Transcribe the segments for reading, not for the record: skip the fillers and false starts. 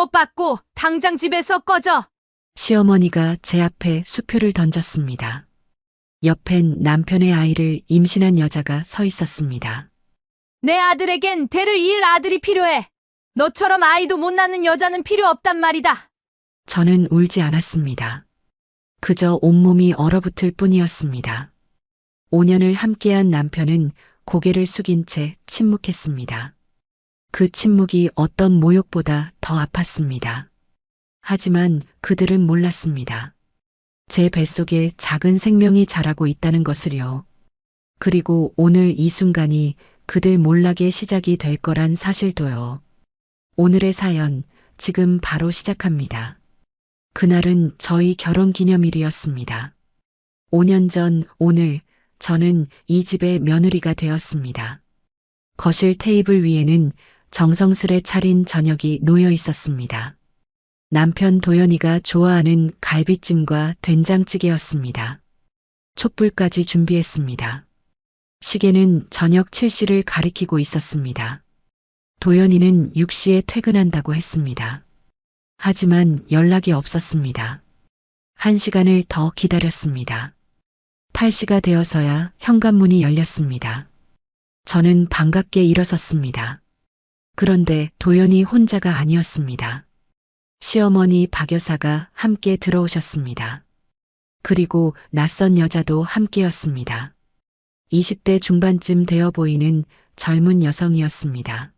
주고받고 당장 집에서 꺼져. 시어머니가 제 앞에 수표를 던졌습니다. 옆엔 남편의 아이를 임신한 여자가 서 있었습니다. 내 아들에겐 대를 이을 아들이 필요해. 너처럼 아이도 못 낳는 여자는 필요 없단 말이다. 저는 울지 않았습니다. 그저 온몸이 얼어붙을 뿐이었습니다. 5년을 함께한 남편은 고개를 숙인 채 침묵했습니다. 그 침묵이 어떤 모욕보다 더 아팠습니다. 하지만 그들은 몰랐습니다. 제 뱃속에 작은 생명이 자라고 있다는 것을요. 그리고 오늘 이 순간이 그들 몰락의 시작이 될 거란 사실도요. 오늘의 사연, 지금 바로 시작합니다. 그날은 저희 결혼 기념일이었습니다. 5년 전 오늘 저는 이 집의 며느리가 되었습니다. 거실 테이블 위에는 정성스레 차린 저녁이 놓여 있었습니다. 남편 도연이가 좋아하는 갈비찜과 된장찌개였습니다. 촛불까지 준비했습니다. 시계는 저녁 7시를 가리키고 있었습니다. 도연이는 6시에 퇴근한다고 했습니다. 하지만 연락이 없었습니다. 1시간을 더 기다렸습니다. 8시가 되어서야 현관문이 열렸습니다. 저는 반갑게 일어섰습니다. 그런데 도연이 혼자가 아니었습니다. 시어머니 박 여사가 함께 들어오셨습니다. 그리고 낯선 여자도 함께였습니다. 20대 중반쯤 되어 보이는 젊은 여성이었습니다.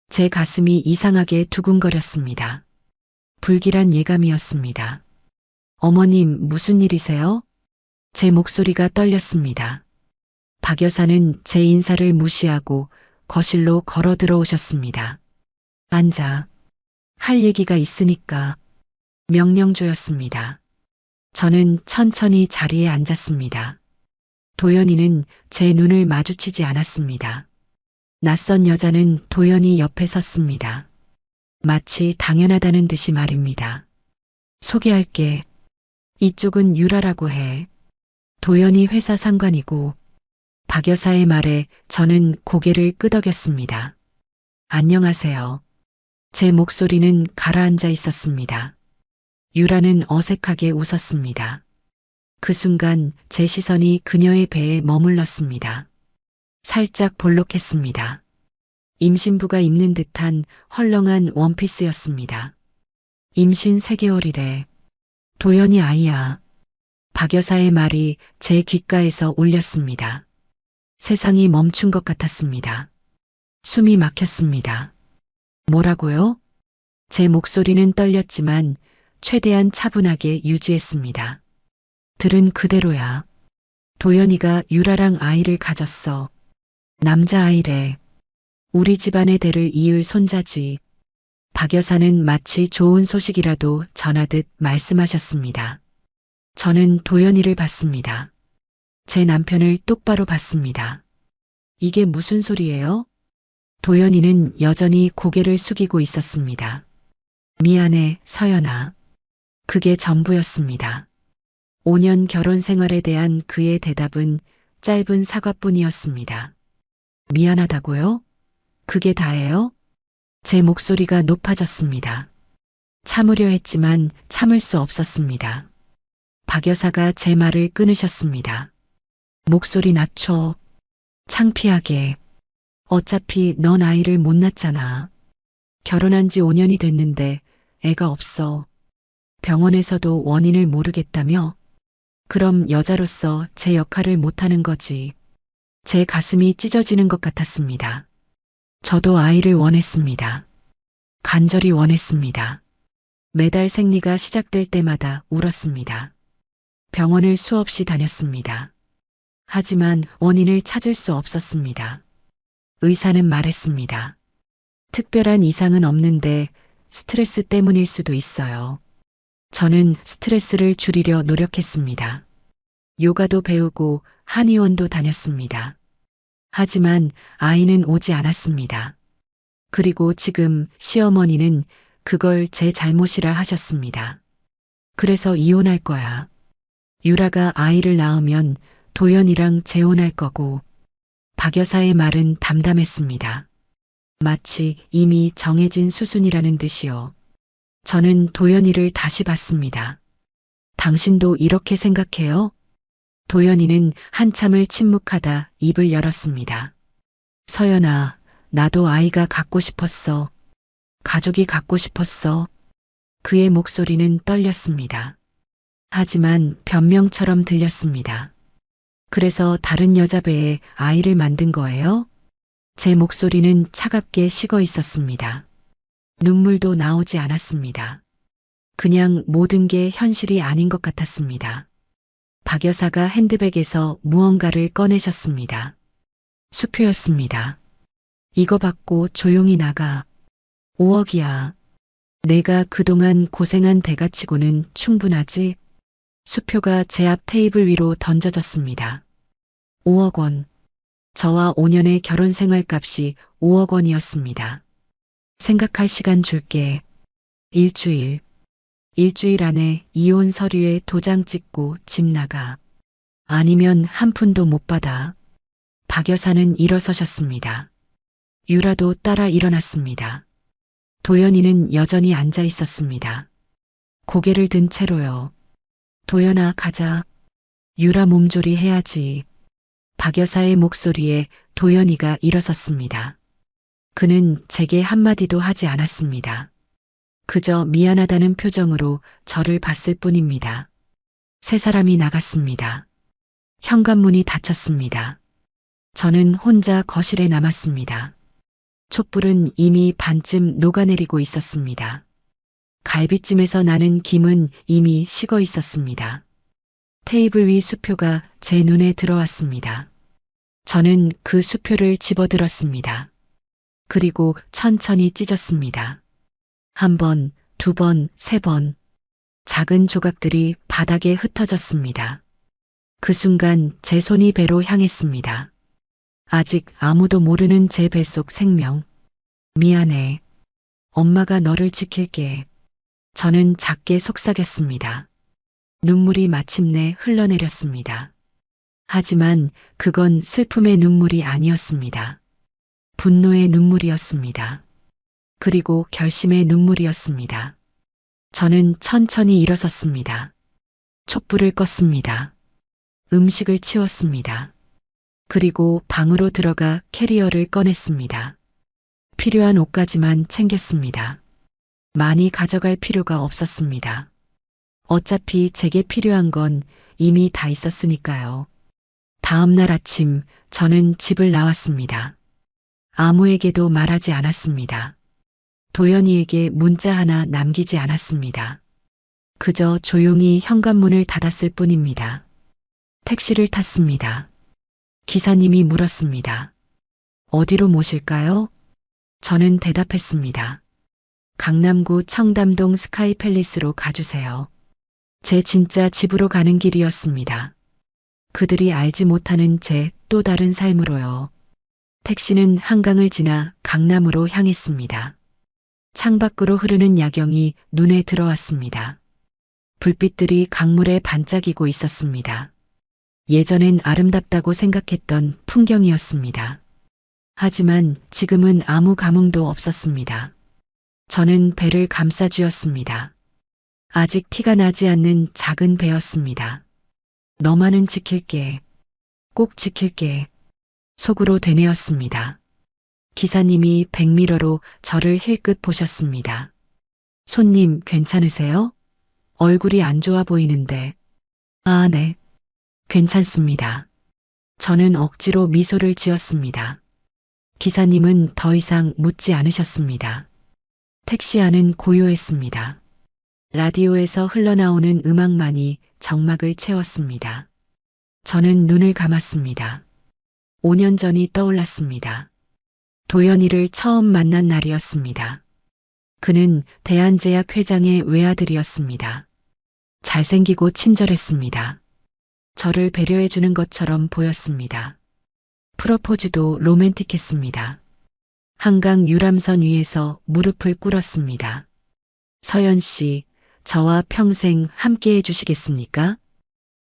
제 가슴이 이상하게 두근거렸습니다. 불길한 예감이었습니다. 어머님, 무슨 일이세요? 제 목소리가 떨렸습니다. 박 여사는 제 인사를 무시하고 거실로 걸어 들어오셨습니다. 앉아. 할 얘기가 있으니까. 명령조였습니다. 저는 천천히 자리에 앉았습니다. 도연이는 제 눈을 마주치지 않았습니다. 낯선 여자는 도연이 옆에 섰습니다. 마치 당연하다는 듯이 말입니다. 소개할게. 이쪽은 유라라고 해. 도연이 회사 상관이고. 박 여사의 말에 저는 고개를 끄덕였습니다. 안녕하세요. 제 목소리는 가라앉아 있었습니다. 유라는 어색하게 웃었습니다. 그 순간 제 시선이 그녀의 배에 머물렀습니다. 살짝 볼록했습니다. 임신부가 입는 듯한 헐렁한 원피스였습니다. 임신 3개월이래. 도연이 아이야. 박 여사의 말이 제 귓가에서 울렸습니다. 세상이 멈춘 것 같았습니다. 숨이 막혔습니다. 뭐라고요? 제 목소리는 떨렸지만 최대한 차분하게 유지했습니다. 들은 그대로야. 도연이가 유라랑 아이를 가졌어. 남자아이래. 우리 집안의 대를 이을 손자지. 박 여사는 마치 좋은 소식이라도 전하듯 말씀하셨습니다. 저는 도연이를 봤습니다. 제 남편을 똑바로 봤습니다. 이게 무슨 소리예요? 도연이는 여전히 고개를 숙이고 있었습니다. 미안해, 서연아. 그게 전부였습니다. 5년 결혼 생활에 대한 그의 대답은 짧은 사과뿐이었습니다. 미안하다고요? 그게 다예요? 제 목소리가 높아졌습니다. 참으려 했지만 참을 수 없었습니다. 박 여사가 제 말을 끊으셨습니다. 목소리 낮춰. 창피하게. 어차피 넌 아이를 못 낳잖아. 결혼한 지 5년이 됐는데 애가 없어. 병원에서도 원인을 모르겠다며? 그럼 여자로서 제 역할을 못하는 거지. 제 가슴이 찢어지는 것 같았습니다. 저도 아이를 원했습니다. 간절히 원했습니다. 매달 생리가 시작될 때마다 울었습니다. 병원을 수없이 다녔습니다. 하지만 원인을 찾을 수 없었습니다. 의사는 말했습니다. 특별한 이상은 없는데 스트레스 때문일 수도 있어요. 저는 스트레스를 줄이려 노력했습니다. 요가도 배우고 한의원도 다녔습니다. 하지만 아이는 오지 않았습니다. 그리고 지금 시어머니는 그걸 제 잘못이라 하셨습니다. 그래서 이혼할 거야. 유라가 아이를 낳으면 도연이랑 재혼할 거고. 박 여사의 말은 담담했습니다. 마치 이미 정해진 수순이라는 듯이요. 저는 도연이를 다시 봤습니다. 당신도 이렇게 생각해요? 도연이는 한참을 침묵하다 입을 열었습니다. 서연아, 나도 아이가 갖고 싶었어. 가족이 갖고 싶었어. 그의 목소리는 떨렸습니다. 하지만 변명처럼 들렸습니다. 그래서 다른 여자 배에 아이를 만든 거예요? 제 목소리는 차갑게 식어 있었습니다. 눈물도 나오지 않았습니다. 그냥 모든 게 현실이 아닌 것 같았습니다. 박 여사가 핸드백에서 무언가를 꺼내셨습니다. 수표였습니다. 이거 받고 조용히 나가. 5억이야. 내가 그동안 고생한 대가치고는 충분하지? 수표가 제 앞 테이블 위로 던져졌습니다. 5억 원. 저와 5년의 결혼 생활 값이 5억 원이었습니다. 생각할 시간 줄게. 일주일. 일주일 안에 이혼 서류에 도장 찍고 집 나가. 아니면 한 푼도 못 받아. 박 여사는 일어서셨습니다. 유라도 따라 일어났습니다. 도연이는 여전히 앉아 있었습니다. 고개를 든 채로요. 도연아, 가자. 유라 몸조리 해야지. 박 여사의 목소리에 도연이가 일어섰습니다. 그는 제게 한마디도 하지 않았습니다. 그저 미안하다는 표정으로 저를 봤을 뿐입니다. 세 사람이 나갔습니다. 현관문이 닫혔습니다. 저는 혼자 거실에 남았습니다. 촛불은 이미 반쯤 녹아내리고 있었습니다. 갈비찜에서 나는 김은 이미 식어 있었습니다. 테이블 위 수표가 제 눈에 들어왔습니다. 저는 그 수표를 집어들었습니다. 그리고 천천히 찢었습니다. 한 번, 두 번, 세 번. 작은 조각들이 바닥에 흩어졌습니다. 그 순간 제 손이 배로 향했습니다. 아직 아무도 모르는 제 뱃속 생명. 미안해. 엄마가 너를 지킬게. 저는 작게 속삭였습니다. 눈물이 마침내 흘러내렸습니다. 하지만 그건 슬픔의 눈물이 아니었습니다. 분노의 눈물이었습니다. 그리고 결심의 눈물이었습니다. 저는 천천히 일어섰습니다. 촛불을 껐습니다. 음식을 치웠습니다. 그리고 방으로 들어가 캐리어를 꺼냈습니다. 필요한 옷까지만 챙겼습니다. 많이 가져갈 필요가 없었습니다. 어차피 제게 필요한 건 이미 다 있었으니까요. 다음 날 아침 저는 집을 나왔습니다. 아무에게도 말하지 않았습니다. 도연이에게 문자 하나 남기지 않았습니다. 그저 조용히 현관문을 닫았을 뿐입니다. 택시를 탔습니다. 기사님이 물었습니다. 어디로 모실까요? 저는 대답했습니다. 강남구 청담동 스카이팰리스로 가주세요. 제 진짜 집으로 가는 길이었습니다. 그들이 알지 못하는 제 또 다른 삶으로요. 택시는 한강을 지나 강남으로 향했습니다. 창밖으로 흐르는 야경이 눈에 들어왔습니다. 불빛들이 강물에 반짝이고 있었습니다. 예전엔 아름답다고 생각했던 풍경이었습니다. 하지만 지금은 아무 감흥도 없었습니다. 저는 배를 감싸쥐었습니다. 아직 티가 나지 않는 작은 배였습니다. 너만은 지킬게. 꼭 지킬게. 속으로 되뇌었습니다. 기사님이 백미러로 저를 힐끗 보셨습니다. 손님 괜찮으세요? 얼굴이 안 좋아 보이는데. 아, 네. 괜찮습니다. 저는 억지로 미소를 지었습니다. 기사님은 더 이상 묻지 않으셨습니다. 택시 안은 고요했습니다. 라디오에서 흘러나오는 음악만이 정막을 채웠습니다. 저는 눈을 감았습니다. 5년 전이 떠올랐습니다. 도연이를 처음 만난 날이었습니다. 그는 대한제약 회장의 외아들이었습니다. 잘생기고 친절했습니다. 저를 배려해주는 것처럼 보였습니다. 프로포즈도 로맨틱했습니다. 한강 유람선 위에서 무릎을 꿇었습니다. 서연 씨, 저와 평생 함께 해주시겠습니까?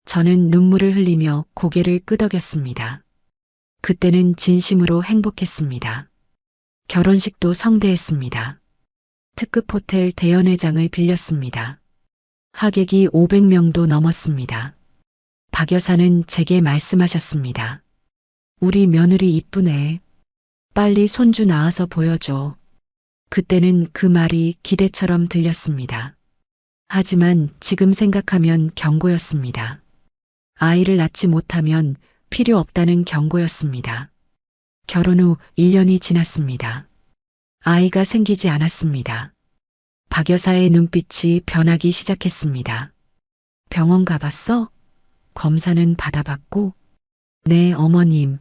저는 눈물을 흘리며 고개를 끄덕였습니다. 그때는 진심으로 행복했습니다. 결혼식도 성대했습니다. 특급 호텔 대연회장을 빌렸습니다. 하객이 500명도 넘었습니다. 박 여사는 제게 말씀하셨습니다. 우리 며느리 이쁘네. 빨리 손주 낳아서 보여줘. 그때는 그 말이 기대처럼 들렸습니다. 하지만 지금 생각하면 경고였습니다. 아이를 낳지 못하면 필요 없다는 경고였습니다. 결혼 후 1년이 지났습니다. 아이가 생기지 않았습니다. 박 여사의 눈빛이 변하기 시작했습니다. 병원 가봤어? 검사는 받아봤고? 네, 어머님.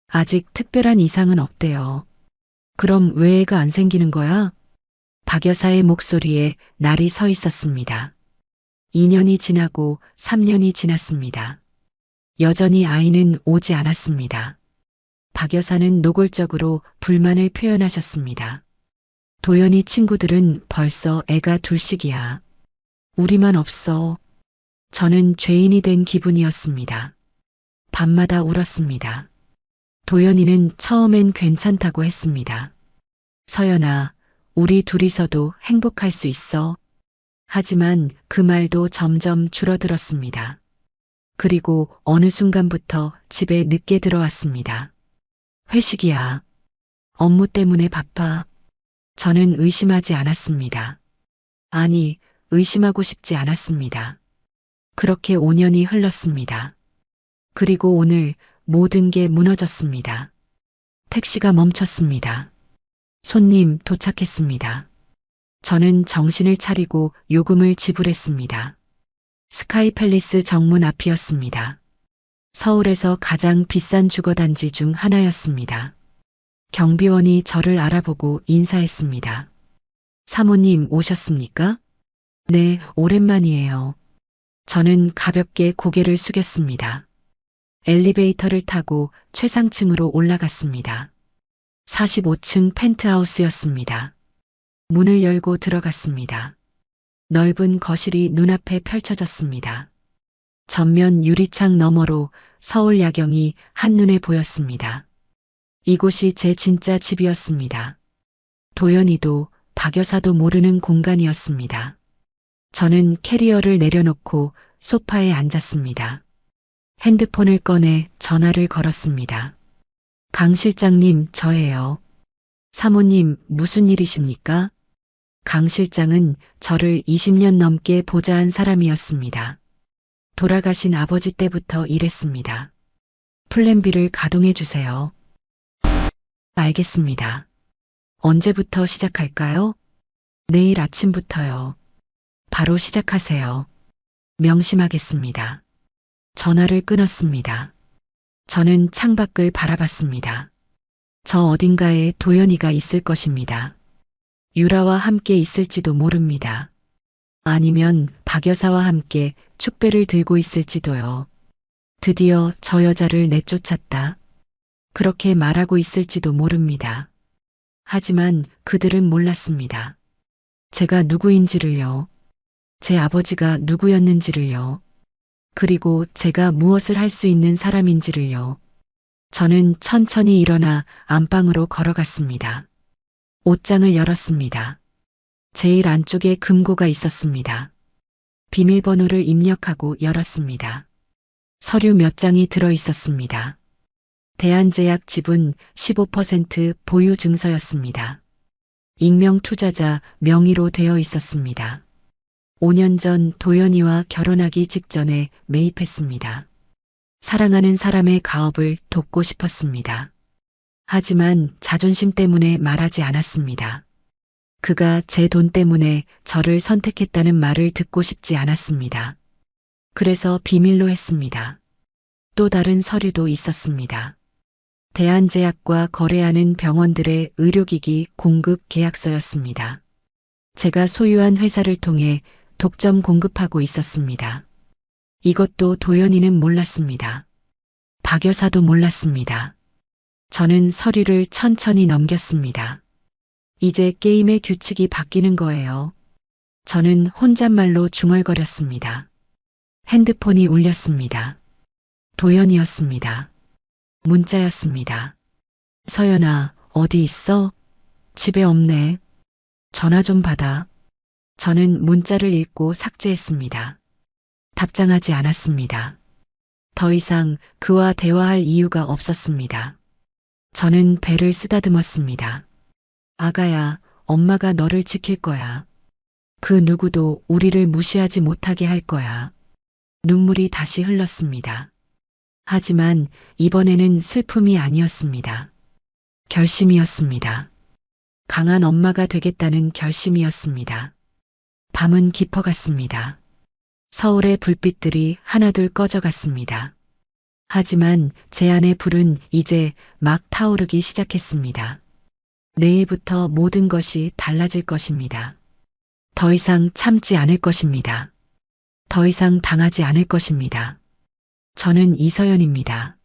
아직 특별한 이상은 없대요. 그럼 왜 애가 안 생기는 거야? 박 여사의 목소리에 날이 서 있었습니다. 2년이 지나고 3년이 지났습니다. 여전히 아이는 오지 않았습니다. 박 여사는 노골적으로 불만을 표현하셨습니다. 도연이 친구들은 벌써 애가 둘씩이야. 우리만 없어. 저는 죄인이 된 기분이었습니다. 밤마다 울었습니다. 도연이는 처음엔 괜찮다고 했습니다. 서연아, 우리 둘이서도 행복할 수 있어. 하지만 그 말도 점점 줄어들었습니다. 그리고 어느 순간부터 집에 늦게 들어왔습니다. 회식이야. 업무 때문에 바빠. 저는 의심하지 않았습니다. 아니, 의심하고 싶지 않았습니다. 그렇게 5년이 흘렀습니다. 그리고 오늘 모든 게 무너졌습니다. 택시가 멈췄습니다. 손님 도착했습니다. 저는 정신을 차리고 요금을 지불했습니다. 스카이 팰리스 정문 앞이었습니다. 서울에서 가장 비싼 주거단지 중 하나였습니다. 경비원이 저를 알아보고 인사했습니다. 사모님 오셨습니까? 네, 오랜만이에요. 저는 가볍게 고개를 숙였습니다. 엘리베이터를 타고 최상층으로 올라갔습니다. 45층 펜트하우스였습니다. 문을 열고 들어갔습니다. 넓은 거실이 눈앞에 펼쳐졌습니다. 전면 유리창 너머로 서울 야경이 한눈에 보였습니다. 이곳이 제 진짜 집이었습니다. 도연이도 박 여사도 모르는 공간이었습니다. 저는 캐리어를 내려놓고 소파에 앉았습니다. 핸드폰을 꺼내 전화를 걸었습니다. 강 실장님, 저예요. 사모님, 무슨 일이십니까? 강 실장은 저를 20년 넘게 보좌한 사람이었습니다. 돌아가신 아버지 때부터 일했습니다. 플랜 B를 가동해 주세요. 알겠습니다. 언제부터 시작할까요? 내일 아침부터요. 바로 시작하세요. 명심하겠습니다. 전화를 끊었습니다. 저는 창밖을 바라봤습니다. 저 어딘가에 도연이가 있을 것입니다. 유라와 함께 있을지도 모릅니다. 아니면 박 여사와 함께 축배를 들고 있을지도요. 드디어 저 여자를 내쫓았다. 그렇게 말하고 있을지도 모릅니다. 하지만 그들은 몰랐습니다. 제가 누구인지를요. 제 아버지가 누구였는지를요. 그리고 제가 무엇을 할 수 있는 사람인지를요. 저는 천천히 일어나 안방으로 걸어갔습니다. 옷장을 열었습니다. 제일 안쪽에 금고가 있었습니다. 비밀번호를 입력하고 열었습니다. 서류 몇 장이 들어 있었습니다. 대한제약 지분 15% 보유 증서였습니다. 익명 투자자 명의로 되어 있었습니다. 5년 전 도연이와 결혼하기 직전에 매입했습니다. 사랑하는 사람의 가업을 돕고 싶었습니다. 하지만 자존심 때문에 말하지 않았습니다. 그가 제 돈 때문에 저를 선택했다는 말을 듣고 싶지 않았습니다. 그래서 비밀로 했습니다. 또 다른 서류도 있었습니다. 대한제약과 거래하는 병원들의 의료기기 공급 계약서였습니다. 제가 소유한 회사를 통해 독점 공급하고 있었습니다. 이것도 도연이는 몰랐습니다. 박 여사도 몰랐습니다. 저는 서류를 천천히 넘겼습니다. 이제 게임의 규칙이 바뀌는 거예요. 저는 혼잣말로 중얼거렸습니다. 핸드폰이 울렸습니다. 도연이었습니다. 문자였습니다. 서연아, 어디 있어? 집에 없네. 전화 좀 받아. 저는 문자를 읽고 삭제했습니다. 답장하지 않았습니다. 더 이상 그와 대화할 이유가 없었습니다. 저는 배를 쓰다듬었습니다. 아가야, 엄마가 너를 지킬 거야. 그 누구도 우리를 무시하지 못하게 할 거야. 눈물이 다시 흘렀습니다. 하지만 이번에는 슬픔이 아니었습니다. 결심이었습니다. 강한 엄마가 되겠다는 결심이었습니다. 밤은 깊어갔습니다. 서울의 불빛들이 하나둘 꺼져갔습니다. 하지만 제 안의 불은 이제 막 타오르기 시작했습니다. 내일부터 모든 것이 달라질 것입니다. 더 이상 참지 않을 것입니다. 더 이상 당하지 않을 것입니다. 저는 이서연입니다.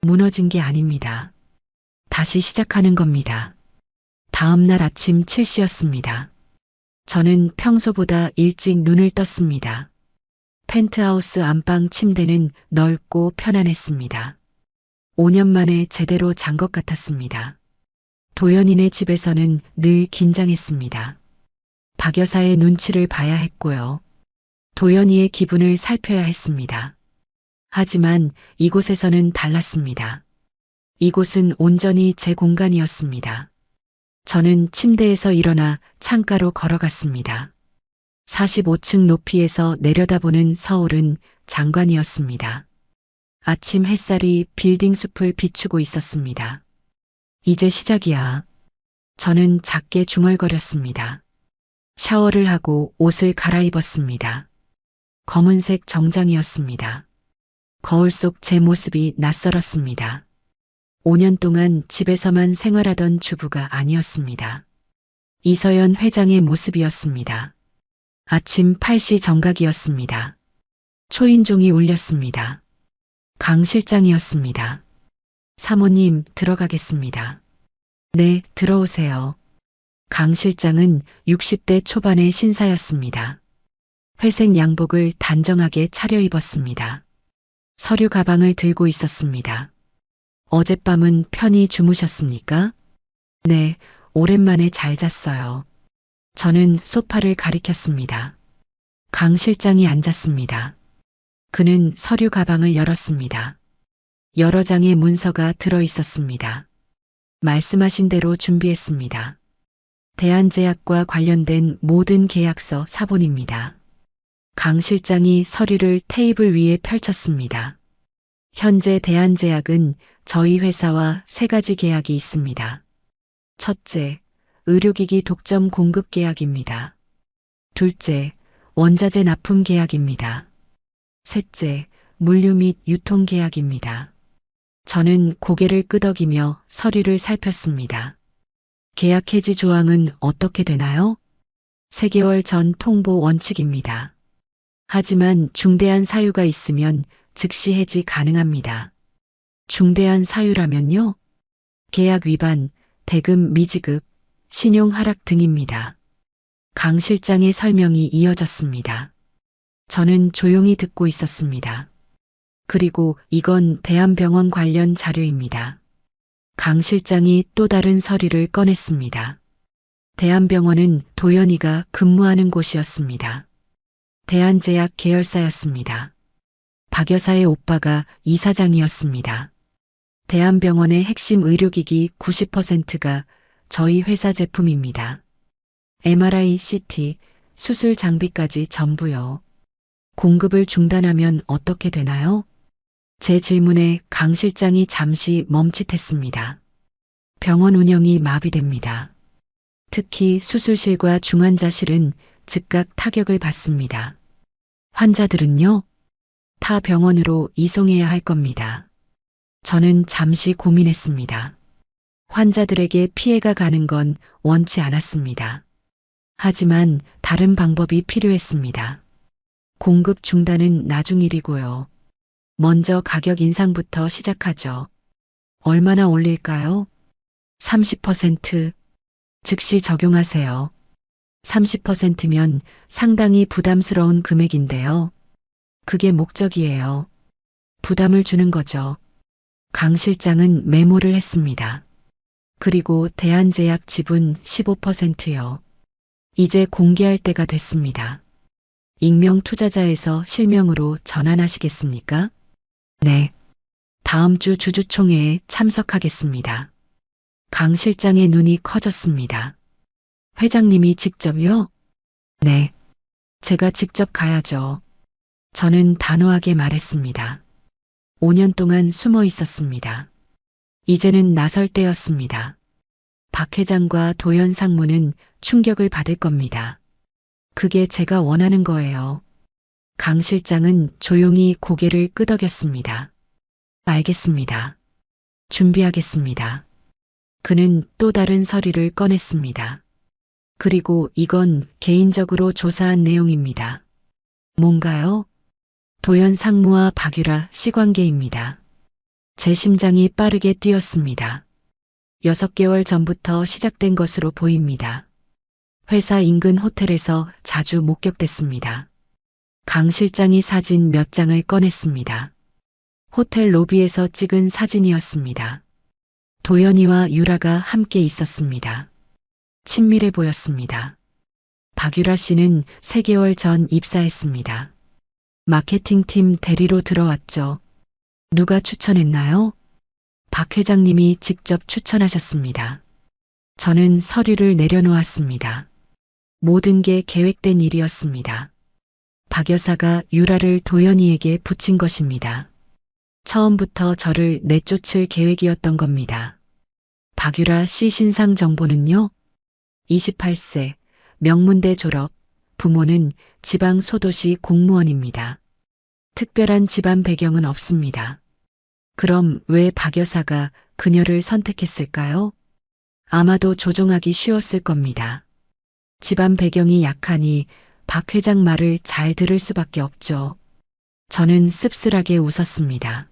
무너진 게 아닙니다. 다시 시작하는 겁니다. 다음 날 아침 7시였습니다. 저는 평소보다 일찍 눈을 떴습니다. 펜트하우스 안방 침대는 넓고 편안했습니다. 5년 만에 제대로 잔 것 같았습니다. 도연이네 집에서는 늘 긴장했습니다. 박 여사의 눈치를 봐야 했고요. 도연이의 기분을 살펴야 했습니다. 하지만 이곳에서는 달랐습니다. 이곳은 온전히 제 공간이었습니다. 저는 침대에서 일어나 창가로 걸어갔습니다. 45층 높이에서 내려다보는 서울은 장관이었습니다. 아침 햇살이 빌딩 숲을 비추고 있었습니다. 이제 시작이야. 저는 작게 중얼거렸습니다. 샤워를 하고 옷을 갈아입었습니다. 검은색 정장이었습니다. 거울 속 제 모습이 낯설었습니다. 5년 동안 집에서만 생활하던 주부가 아니었습니다. 이서연 회장의 모습이었습니다. 아침 8시 정각이었습니다. 초인종이 울렸습니다. 강 실장이었습니다. 사모님, 들어가겠습니다. 네, 들어오세요. 강 실장은 60대 초반의 신사였습니다. 회색 양복을 단정하게 차려입었습니다. 서류 가방을 들고 있었습니다. 어젯밤은 편히 주무셨습니까? 네, 오랜만에 잘 잤어요. 저는 소파를 가리켰습니다. 강 실장이 앉았습니다. 그는 서류 가방을 열었습니다. 여러 장의 문서가 들어 있었습니다. 말씀하신 대로 준비했습니다. 대한제약과 관련된 모든 계약서 사본입니다. 강 실장이 서류를 테이블 위에 펼쳤습니다. 현재 대한제약은 저희 회사와 3가지 계약이 있습니다. 첫째, 의료기기 독점 공급 계약입니다. 둘째, 원자재 납품 계약입니다. 셋째, 물류 및 유통 계약입니다. 저는 고개를 끄덕이며 서류를 살폈습니다. 계약 해지 조항은 어떻게 되나요? 3개월 전 통보 원칙입니다. 하지만 중대한 사유가 있으면 즉시 해지 가능합니다. 중대한 사유라면요? 계약 위반, 대금 미지급, 신용 하락 등입니다. 강 실장의 설명이 이어졌습니다. 저는 조용히 듣고 있었습니다. 그리고 이건 대한병원 관련 자료입니다. 강 실장이 또 다른 서류를 꺼냈습니다. 대한병원은 도연이가 근무하는 곳이었습니다. 대한제약 계열사였습니다. 박 여사의 오빠가 이사장이었습니다. 대한병원의 핵심 의료기기 90%가 저희 회사 제품입니다. MRI, CT, 수술 장비까지 전부요. 공급을 중단하면 어떻게 되나요? 제 질문에 강 실장이 잠시 멈칫했습니다. 병원 운영이 마비됩니다. 특히 수술실과 중환자실은 즉각 타격을 받습니다. 환자들은요? 타 병원으로 이송해야 할 겁니다. 저는 잠시 고민했습니다. 환자들에게 피해가 가는 건 원치 않았습니다. 하지만 다른 방법이 필요했습니다. 공급 중단은 나중 일이고요. 먼저 가격 인상부터 시작하죠. 얼마나 올릴까요? 30%. 즉시 적용하세요. 30%면 상당히 부담스러운 금액인데요. 그게 목적이에요. 부담을 주는 거죠. 강 실장은 메모를 했습니다. 그리고 대한제약 지분 15%요. 이제 공개할 때가 됐습니다. 익명 투자자에서 실명으로 전환하시겠습니까? 네. 다음 주 주주총회에 참석하겠습니다. 강 실장의 눈이 커졌습니다. 회장님이 직접요? 네. 제가 직접 가야죠. 저는 단호하게 말했습니다. 5년 동안 숨어 있었습니다. 이제는 나설 때였습니다. 박 회장과 도연 상무는 충격을 받을 겁니다. 그게 제가 원하는 거예요. 강 실장은 조용히 고개를 끄덕였습니다. 알겠습니다. 준비하겠습니다. 그는 또 다른 서류를 꺼냈습니다. 그리고 이건 개인적으로 조사한 내용입니다. 뭔가요? 도연 상무와 박유라 시관계입니다. 제 심장이 빠르게 뛰었습니다. 6개월 전부터 시작된 것으로 보입니다. 회사 인근 호텔에서 자주 목격됐습니다. 강 실장이 사진 몇 장을 꺼냈습니다. 호텔 로비에서 찍은 사진이었습니다. 도연이와 유라가 함께 있었습니다. 친밀해 보였습니다. 박유라 씨는 3개월 전 입사했습니다. 마케팅팀 대리로 들어왔죠. 누가 추천했나요? 박 회장님이 직접 추천하셨습니다. 저는 서류를 내려놓았습니다. 모든 게 계획된 일이었습니다. 박 여사가 유라를 도연이에게 붙인 것입니다. 처음부터 저를 내쫓을 계획이었던 겁니다. 박유라 씨 신상 정보는요? 28세, 명문대 졸업, 부모는 지방 소도시 공무원입니다. 특별한 집안 배경은 없습니다. 그럼 왜 박 여사가 그녀를 선택했을까요? 아마도 조종하기 쉬웠을 겁니다. 집안 배경이 약하니 박 회장 말을 잘 들을 수밖에 없죠. 저는 씁쓸하게 웃었습니다.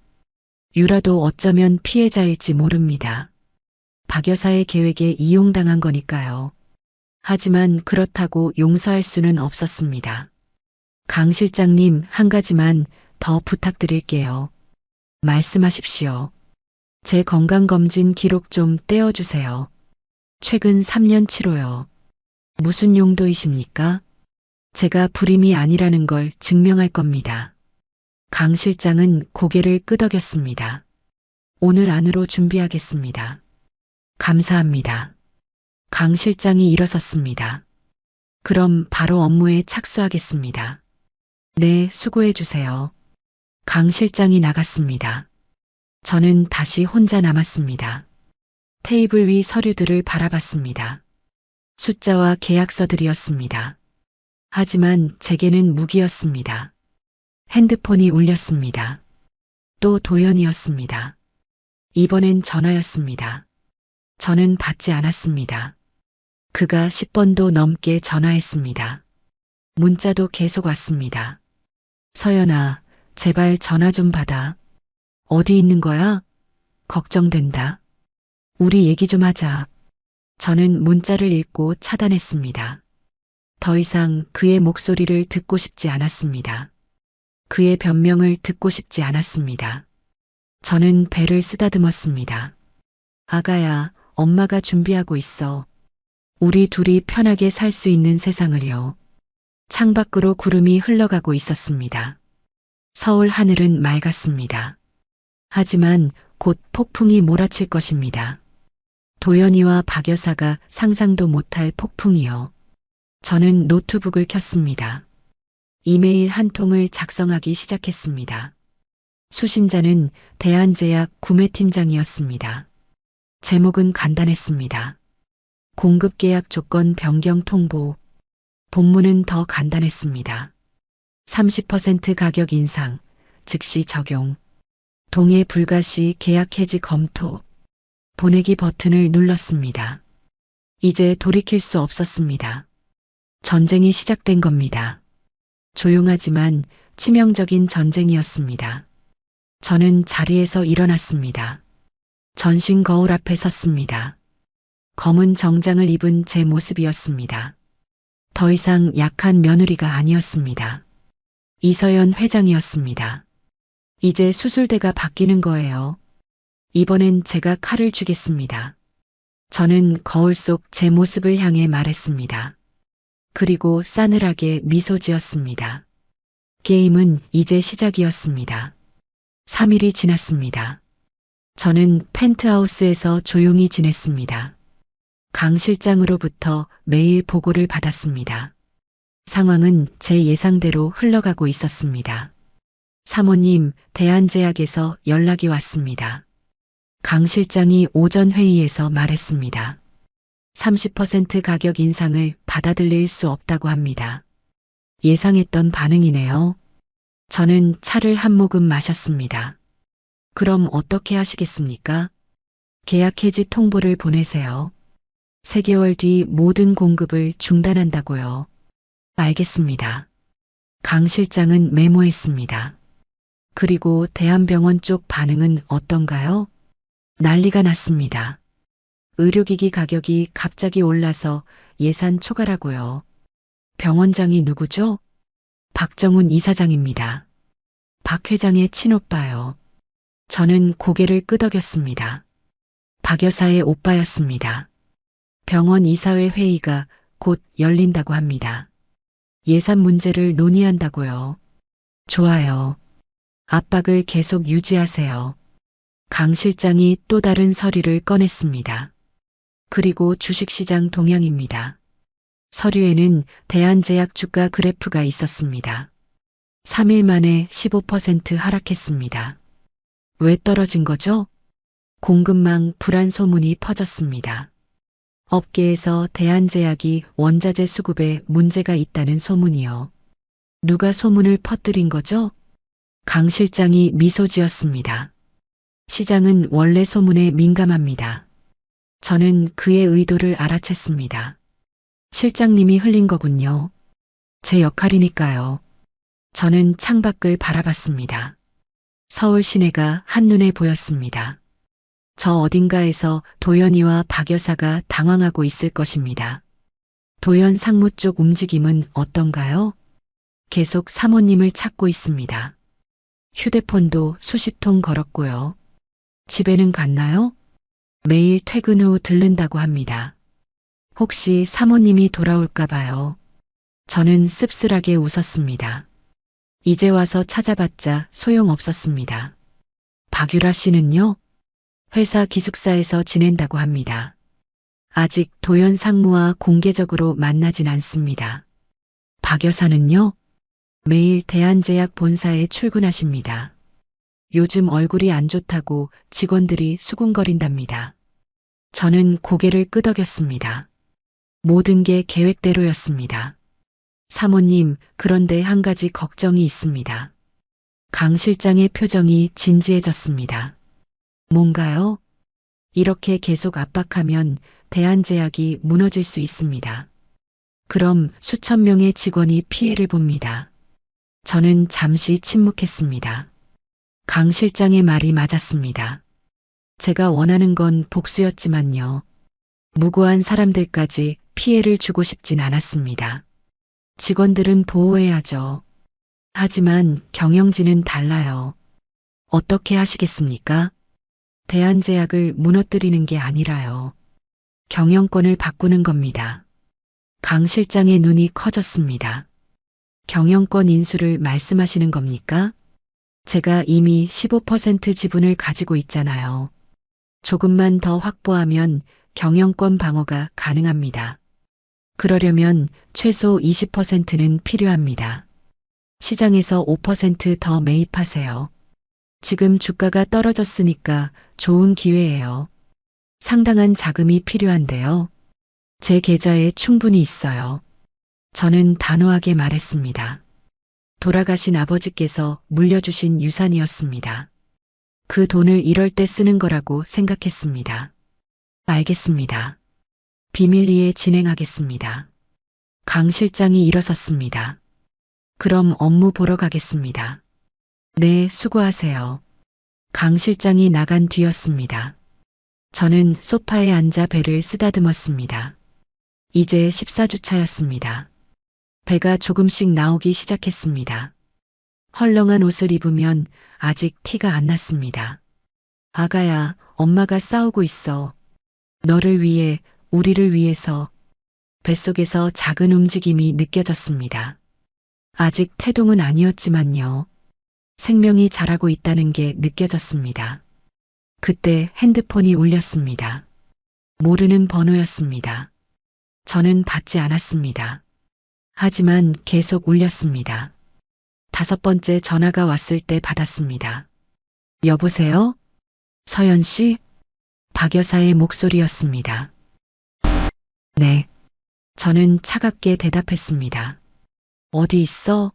유라도 어쩌면 피해자일지 모릅니다. 박 여사의 계획에 이용당한 거니까요. 하지만 그렇다고 용서할 수는 없었습니다. 강 실장님, 한 가지만 더 부탁드릴게요. 말씀하십시오. 제 건강검진 기록 좀 떼어주세요. 최근 3년 치료요. 무슨 용도이십니까? 제가 불임이 아니라는 걸 증명할 겁니다. 강 실장은 고개를 끄덕였습니다. 오늘 안으로 준비하겠습니다. 감사합니다. 강 실장이 일어섰습니다. 그럼 바로 업무에 착수하겠습니다. 네, 수고해 주세요. 강 실장이 나갔습니다. 저는 다시 혼자 남았습니다. 테이블 위 서류들을 바라봤습니다. 숫자와 계약서들이었습니다. 하지만 제게는 무기였습니다. 핸드폰이 울렸습니다. 또 도연이었습니다. 이번엔 전화였습니다. 저는 받지 않았습니다. 그가 10번도 넘게 전화했습니다. 문자도 계속 왔습니다. 서연아, 제발 전화 좀 받아. 어디 있는 거야? 걱정된다. 우리 얘기 좀 하자. 저는 문자를 읽고 차단했습니다. 더 이상 그의 목소리를 듣고 싶지 않았습니다. 그의 변명을 듣고 싶지 않았습니다. 저는 배를 쓰다듬었습니다. 아가야, 엄마가 준비하고 있어. 우리 둘이 편하게 살 수 있는 세상을요. 창밖으로 구름이 흘러가고 있었습니다. 서울 하늘은 맑았습니다. 하지만 곧 폭풍이 몰아칠 것입니다. 도연이와 박 여사가 상상도 못할 폭풍이요. 저는 노트북을 켰습니다. 이메일 한 통을 작성하기 시작했습니다. 수신자는 대한제약 구매팀장이었습니다. 제목은 간단했습니다. 공급계약 조건 변경 통보. 본문은 더 간단했습니다. 30% 가격 인상, 즉시 적용. 동의 불가 시 계약 해지 검토. 보내기 버튼을 눌렀습니다. 이제 돌이킬 수 없었습니다. 전쟁이 시작된 겁니다. 조용하지만 치명적인 전쟁이었습니다. 저는 자리에서 일어났습니다. 전신 거울 앞에 섰습니다. 검은 정장을 입은 제 모습이었습니다. 더 이상 약한 며느리가 아니었습니다. 이서연 회장이었습니다. 이제 수술대가 바뀌는 거예요. 이번엔 제가 칼을 쥐겠습니다. 저는 거울 속 제 모습을 향해 말했습니다. 그리고 싸늘하게 미소 지었습니다. 게임은 이제 시작이었습니다. 3일이 지났습니다. 저는 펜트하우스에서 조용히 지냈습니다. 강 실장으로부터 매일 보고를 받았습니다. 상황은 제 예상대로 흘러가고 있었습니다. 사모님, 대한제약에서 연락이 왔습니다. 강 실장이 오전 회의에서 말했습니다. 30% 가격 인상을 받아들일 수 없다고 합니다. 예상했던 반응이네요. 저는 차를 한 모금 마셨습니다. 그럼 어떻게 하시겠습니까? 계약 해지 통보를 보내세요. 3개월 뒤 모든 공급을 중단한다고요. 알겠습니다. 강 실장은 메모했습니다. 그리고 대한병원 쪽 반응은 어떤가요? 난리가 났습니다. 의료기기 가격이 갑자기 올라서 예산 초과라고요. 병원장이 누구죠? 박정훈 이사장입니다. 박 회장의 친오빠요. 저는 고개를 끄덕였습니다. 박 여사의 오빠였습니다. 병원 이사회 회의가 곧 열린다고 합니다. 예산 문제를 논의한다고요. 좋아요. 압박을 계속 유지하세요. 강 실장이 또 다른 서류를 꺼냈습니다. 그리고 주식시장 동향입니다. 서류에는 대한제약 주가 그래프가 있었습니다. 3일 만에 15% 하락했습니다. 왜 떨어진 거죠? 공급망 불안 소문이 퍼졌습니다. 업계에서 대한제약이 원자재 수급에 문제가 있다는 소문이요. 누가 소문을 퍼뜨린 거죠? 강 실장이 미소 지었습니다. 시장은 원래 소문에 민감합니다. 저는 그의 의도를 알아챘습니다. 실장님이 흘린 거군요. 제 역할이니까요. 저는 창밖을 바라봤습니다. 서울 시내가 한눈에 보였습니다. 저 어딘가에서 도연이와 박 여사가 당황하고 있을 것입니다. 도연 상무 쪽 움직임은 어떤가요? 계속 사모님을 찾고 있습니다. 휴대폰도 수십 통 걸었고요. 집에는 갔나요? 매일 퇴근 후 들른다고 합니다. 혹시 사모님이 돌아올까 봐요. 저는 씁쓸하게 웃었습니다. 이제 와서 찾아봤자 소용없었습니다. 박유라 씨는요? 회사 기숙사에서 지낸다고 합니다. 아직 도연 상무와 공개적으로 만나진 않습니다. 박 여사는요? 매일 대한제약 본사에 출근하십니다. 요즘 얼굴이 안 좋다고 직원들이 수군거린답니다. 저는 고개를 끄덕였습니다. 모든 게 계획대로였습니다. 사모님, 그런데 한 가지 걱정이 있습니다. 강 실장의 표정이 진지해졌습니다. 뭔가요? 이렇게 계속 압박하면 대한제약이 무너질 수 있습니다. 그럼 수천 명의 직원이 피해를 봅니다. 저는 잠시 침묵했습니다. 강 실장의 말이 맞았습니다. 제가 원하는 건 복수였지만요. 무고한 사람들까지 피해를 주고 싶진 않았습니다. 직원들은 보호해야죠. 하지만 경영진은 달라요. 어떻게 하시겠습니까? 대한제약을 무너뜨리는 게 아니라요. 경영권을 바꾸는 겁니다. 강 실장의 눈이 커졌습니다. 경영권 인수를 말씀하시는 겁니까? 제가 이미 15% 지분을 가지고 있잖아요. 조금만 더 확보하면 경영권 방어가 가능합니다. 그러려면 최소 20%는 필요합니다. 시장에서 5% 더 매입하세요. 지금 주가가 떨어졌으니까 좋은 기회예요. 상당한 자금이 필요한데요. 제 계좌에 충분히 있어요. 저는 단호하게 말했습니다. 돌아가신 아버지께서 물려주신 유산이었습니다. 그 돈을 이럴 때 쓰는 거라고 생각했습니다. 알겠습니다. 비밀리에 진행하겠습니다. 강 실장이 일어섰습니다. 그럼 업무 보러 가겠습니다. 네, 수고하세요. 강 실장이 나간 뒤였습니다. 저는 소파에 앉아 배를 쓰다듬었습니다. 이제 14주차였습니다. 배가 조금씩 나오기 시작했습니다. 헐렁한 옷을 입으면 아직 티가 안 났습니다. 아가야, 엄마가 싸우고 있어. 너를 위해, 우리를 위해서. 뱃속에서 작은 움직임이 느껴졌습니다. 아직 태동은 아니었지만요. 생명이 자라고 있다는 게 느껴졌습니다. 그때 핸드폰이 울렸습니다. 모르는 번호였습니다. 저는 받지 않았습니다. 하지만 계속 울렸습니다. 5번째 전화가 왔을 때 받았습니다. 여보세요? 서연 씨? 박 여사의 목소리였습니다. 네. 저는 차갑게 대답했습니다. 어디 있어?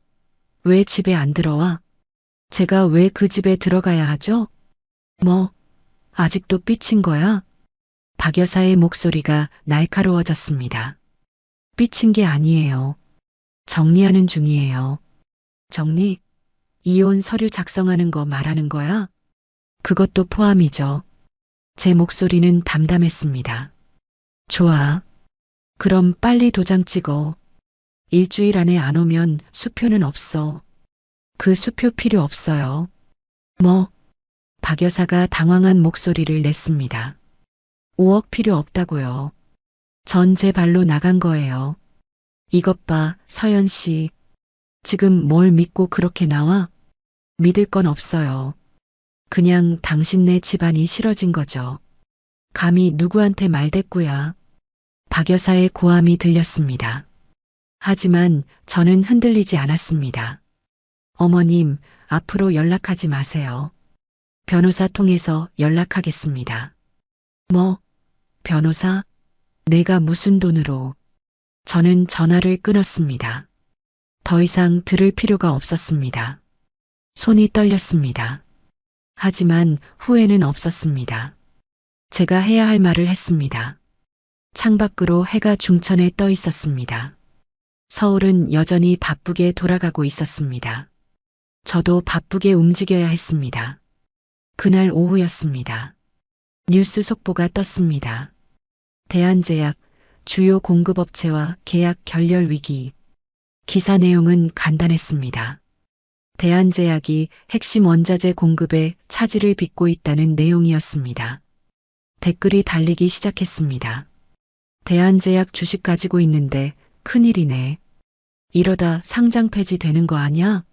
왜 집에 안 들어와? 제가 왜 그 집에 들어가야 하죠? 뭐, 아직도 삐친 거야? 박 여사의 목소리가 날카로워졌습니다. 삐친 게 아니에요. 정리하는 중이에요. 정리? 이혼 서류 작성하는 거 말하는 거야? 그것도 포함이죠. 제 목소리는 담담했습니다. 좋아. 그럼 빨리 도장 찍어. 일주일 안에 안 오면 수표는 없어. 그 수표 필요 없어요. 뭐? 박 여사가 당황한 목소리를 냈습니다. 5억 필요 없다고요. 전 제 발로 나간 거예요. 이것 봐, 서연 씨. 지금 뭘 믿고 그렇게 나와? 믿을 건 없어요. 그냥 당신네 집안이 싫어진 거죠. 감히 누구한테 말대꾸야. 박 여사의 고함이 들렸습니다. 하지만 저는 흔들리지 않았습니다. 어머님, 앞으로 연락하지 마세요. 변호사 통해서 연락하겠습니다. 뭐? 변호사? 내가 무슨 돈으로? 저는 전화를 끊었습니다. 더 이상 들을 필요가 없었습니다. 손이 떨렸습니다. 하지만 후회는 없었습니다. 제가 해야 할 말을 했습니다. 창밖으로 해가 중천에 떠 있었습니다. 서울은 여전히 바쁘게 돌아가고 있었습니다. 저도 바쁘게 움직여야 했습니다. 그날 오후였습니다. 뉴스 속보가 떴습니다. 대한제약, 주요 공급업체와 계약 결렬 위기. 기사 내용은 간단했습니다. 대한제약이 핵심 원자재 공급에 차질을 빚고 있다는 내용이었습니다. 댓글이 달리기 시작했습니다. 대한제약 주식 가지고 있는데 큰일이네. 이러다 상장 폐지되는 거 아냐?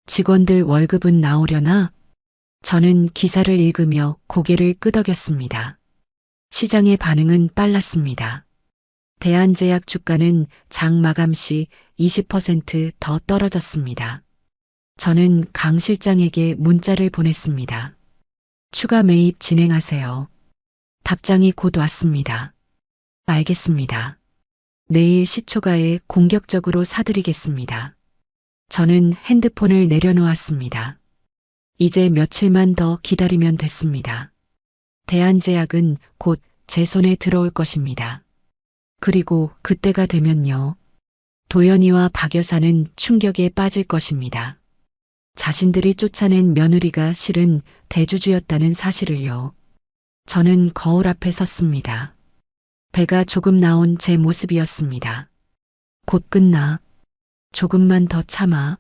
직원들 월급은 나오려나? 저는 기사를 읽으며 고개를 끄덕였습니다. 시장의 반응은 빨랐습니다. 대한제약 주가는 장 마감 시 20%더 떨어졌습니다. 저는 강 실장에게 문자를 보냈습니다. 추가 매입 진행하세요. 답장이 곧 왔습니다. 알겠습니다. 내일 시초가에 공격적으로 사들이겠습니다. 저는 핸드폰을 내려놓았습니다. 이제 며칠만 더 기다리면 됐습니다. 대한제약은 곧 제 손에 들어올 것입니다. 그리고 그때가 되면요. 도연이와 박 여사는 충격에 빠질 것입니다. 자신들이 쫓아낸 며느리가 실은 대주주였다는 사실을요. 저는 거울 앞에 섰습니다. 배가 조금 나온 제 모습이었습니다. 곧 끝나. 조금만 더 참아.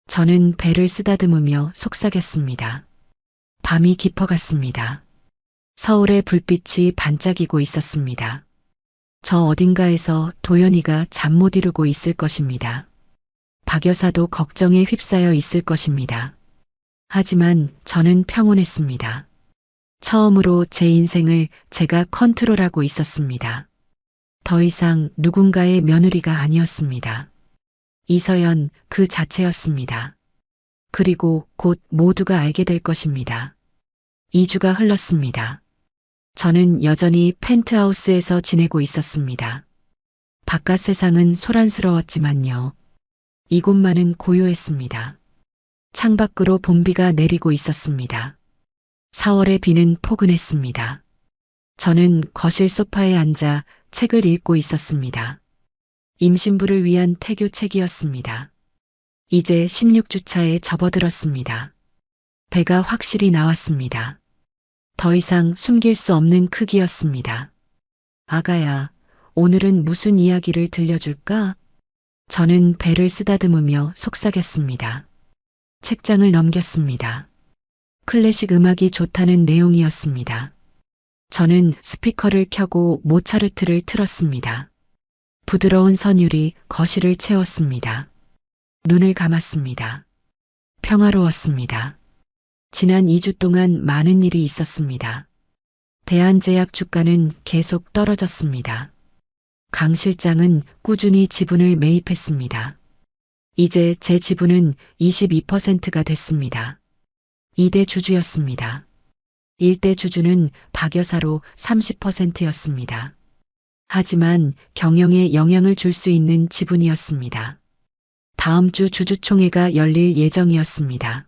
저는 배를 쓰다듬으며 속삭였습니다. 밤이 깊어갔습니다. 서울의 불빛이 반짝이고 있었습니다. 저 어딘가에서 도연이가 잠 못 이루고 있을 것입니다. 박 여사도 걱정에 휩싸여 있을 것입니다. 하지만 저는 평온했습니다. 처음으로 제 인생을 제가 컨트롤하고 있었습니다. 더 이상 누군가의 며느리가 아니었습니다. 이서연 그 자체였습니다. 그리고 곧 모두가 알게 될 것입니다. 2주가 흘렀습니다. 저는 여전히 펜트하우스에서 지내고 있었습니다. 바깥 세상은 소란스러웠지만요. 이곳만은 고요했습니다. 창밖으로 봄비가 내리고 있었습니다. 4월의 비는 포근했습니다. 저는 거실 소파에 앉아 책을 읽고 있었습니다. 임신부를 위한 태교책이었습니다. 이제 16주차에 접어들었습니다. 배가 확실히 나왔습니다. 더 이상 숨길 수 없는 크기였습니다. 아가야, 오늘은 무슨 이야기를 들려줄까? 저는 배를 쓰다듬으며 속삭였습니다. 책장을 넘겼습니다. 클래식 음악이 좋다는 내용이었습니다. 저는 스피커를 켜고 모차르트를 틀었습니다. 부드러운 선율이 거실을 채웠습니다. 눈을 감았습니다. 평화로웠습니다. 지난 2주 동안 많은 일이 있었습니다. 대한제약 주가는 계속 떨어졌습니다. 강 실장은 꾸준히 지분을 매입했습니다. 이제 제 지분은 22%가 됐습니다. 2대 주주였습니다. 1대 주주는 박 여사로 30%였습니다. 하지만 경영에 영향을 줄 수 있는 지분이었습니다. 다음 주 주주총회가 열릴 예정이었습니다.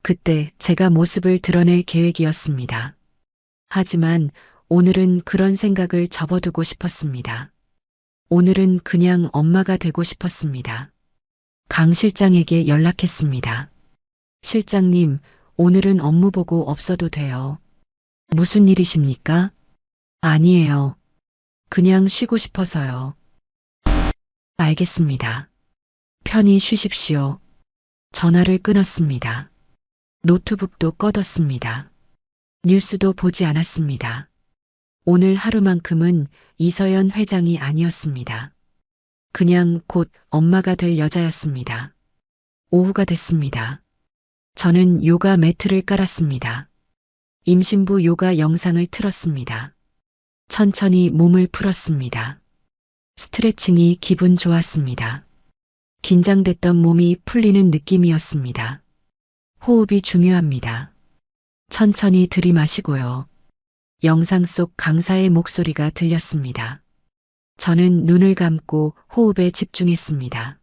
그때 제가 모습을 드러낼 계획이었습니다. 하지만 오늘은 그런 생각을 접어두고 싶었습니다. 오늘은 그냥 엄마가 되고 싶었습니다. 강 실장에게 연락했습니다. 실장님, 오늘은 업무 보고 없어도 돼요. 무슨 일이십니까? 아니에요. 그냥 쉬고 싶어서요. 알겠습니다. 편히 쉬십시오. 전화를 끊었습니다. 노트북도 꺼뒀습니다. 뉴스도 보지 않았습니다. 오늘 하루만큼은 이서연 회장이 아니었습니다. 그냥 곧 엄마가 될 여자였습니다. 오후가 됐습니다. 저는 요가 매트를 깔았습니다. 임신부 요가 영상을 틀었습니다. 천천히 몸을 풀었습니다. 스트레칭이 기분 좋았습니다. 긴장됐던 몸이 풀리는 느낌이었습니다. 호흡이 중요합니다. 천천히 들이마시고요. 영상 속 강사의 목소리가 들렸습니다. 저는 눈을 감고 호흡에 집중했습니다.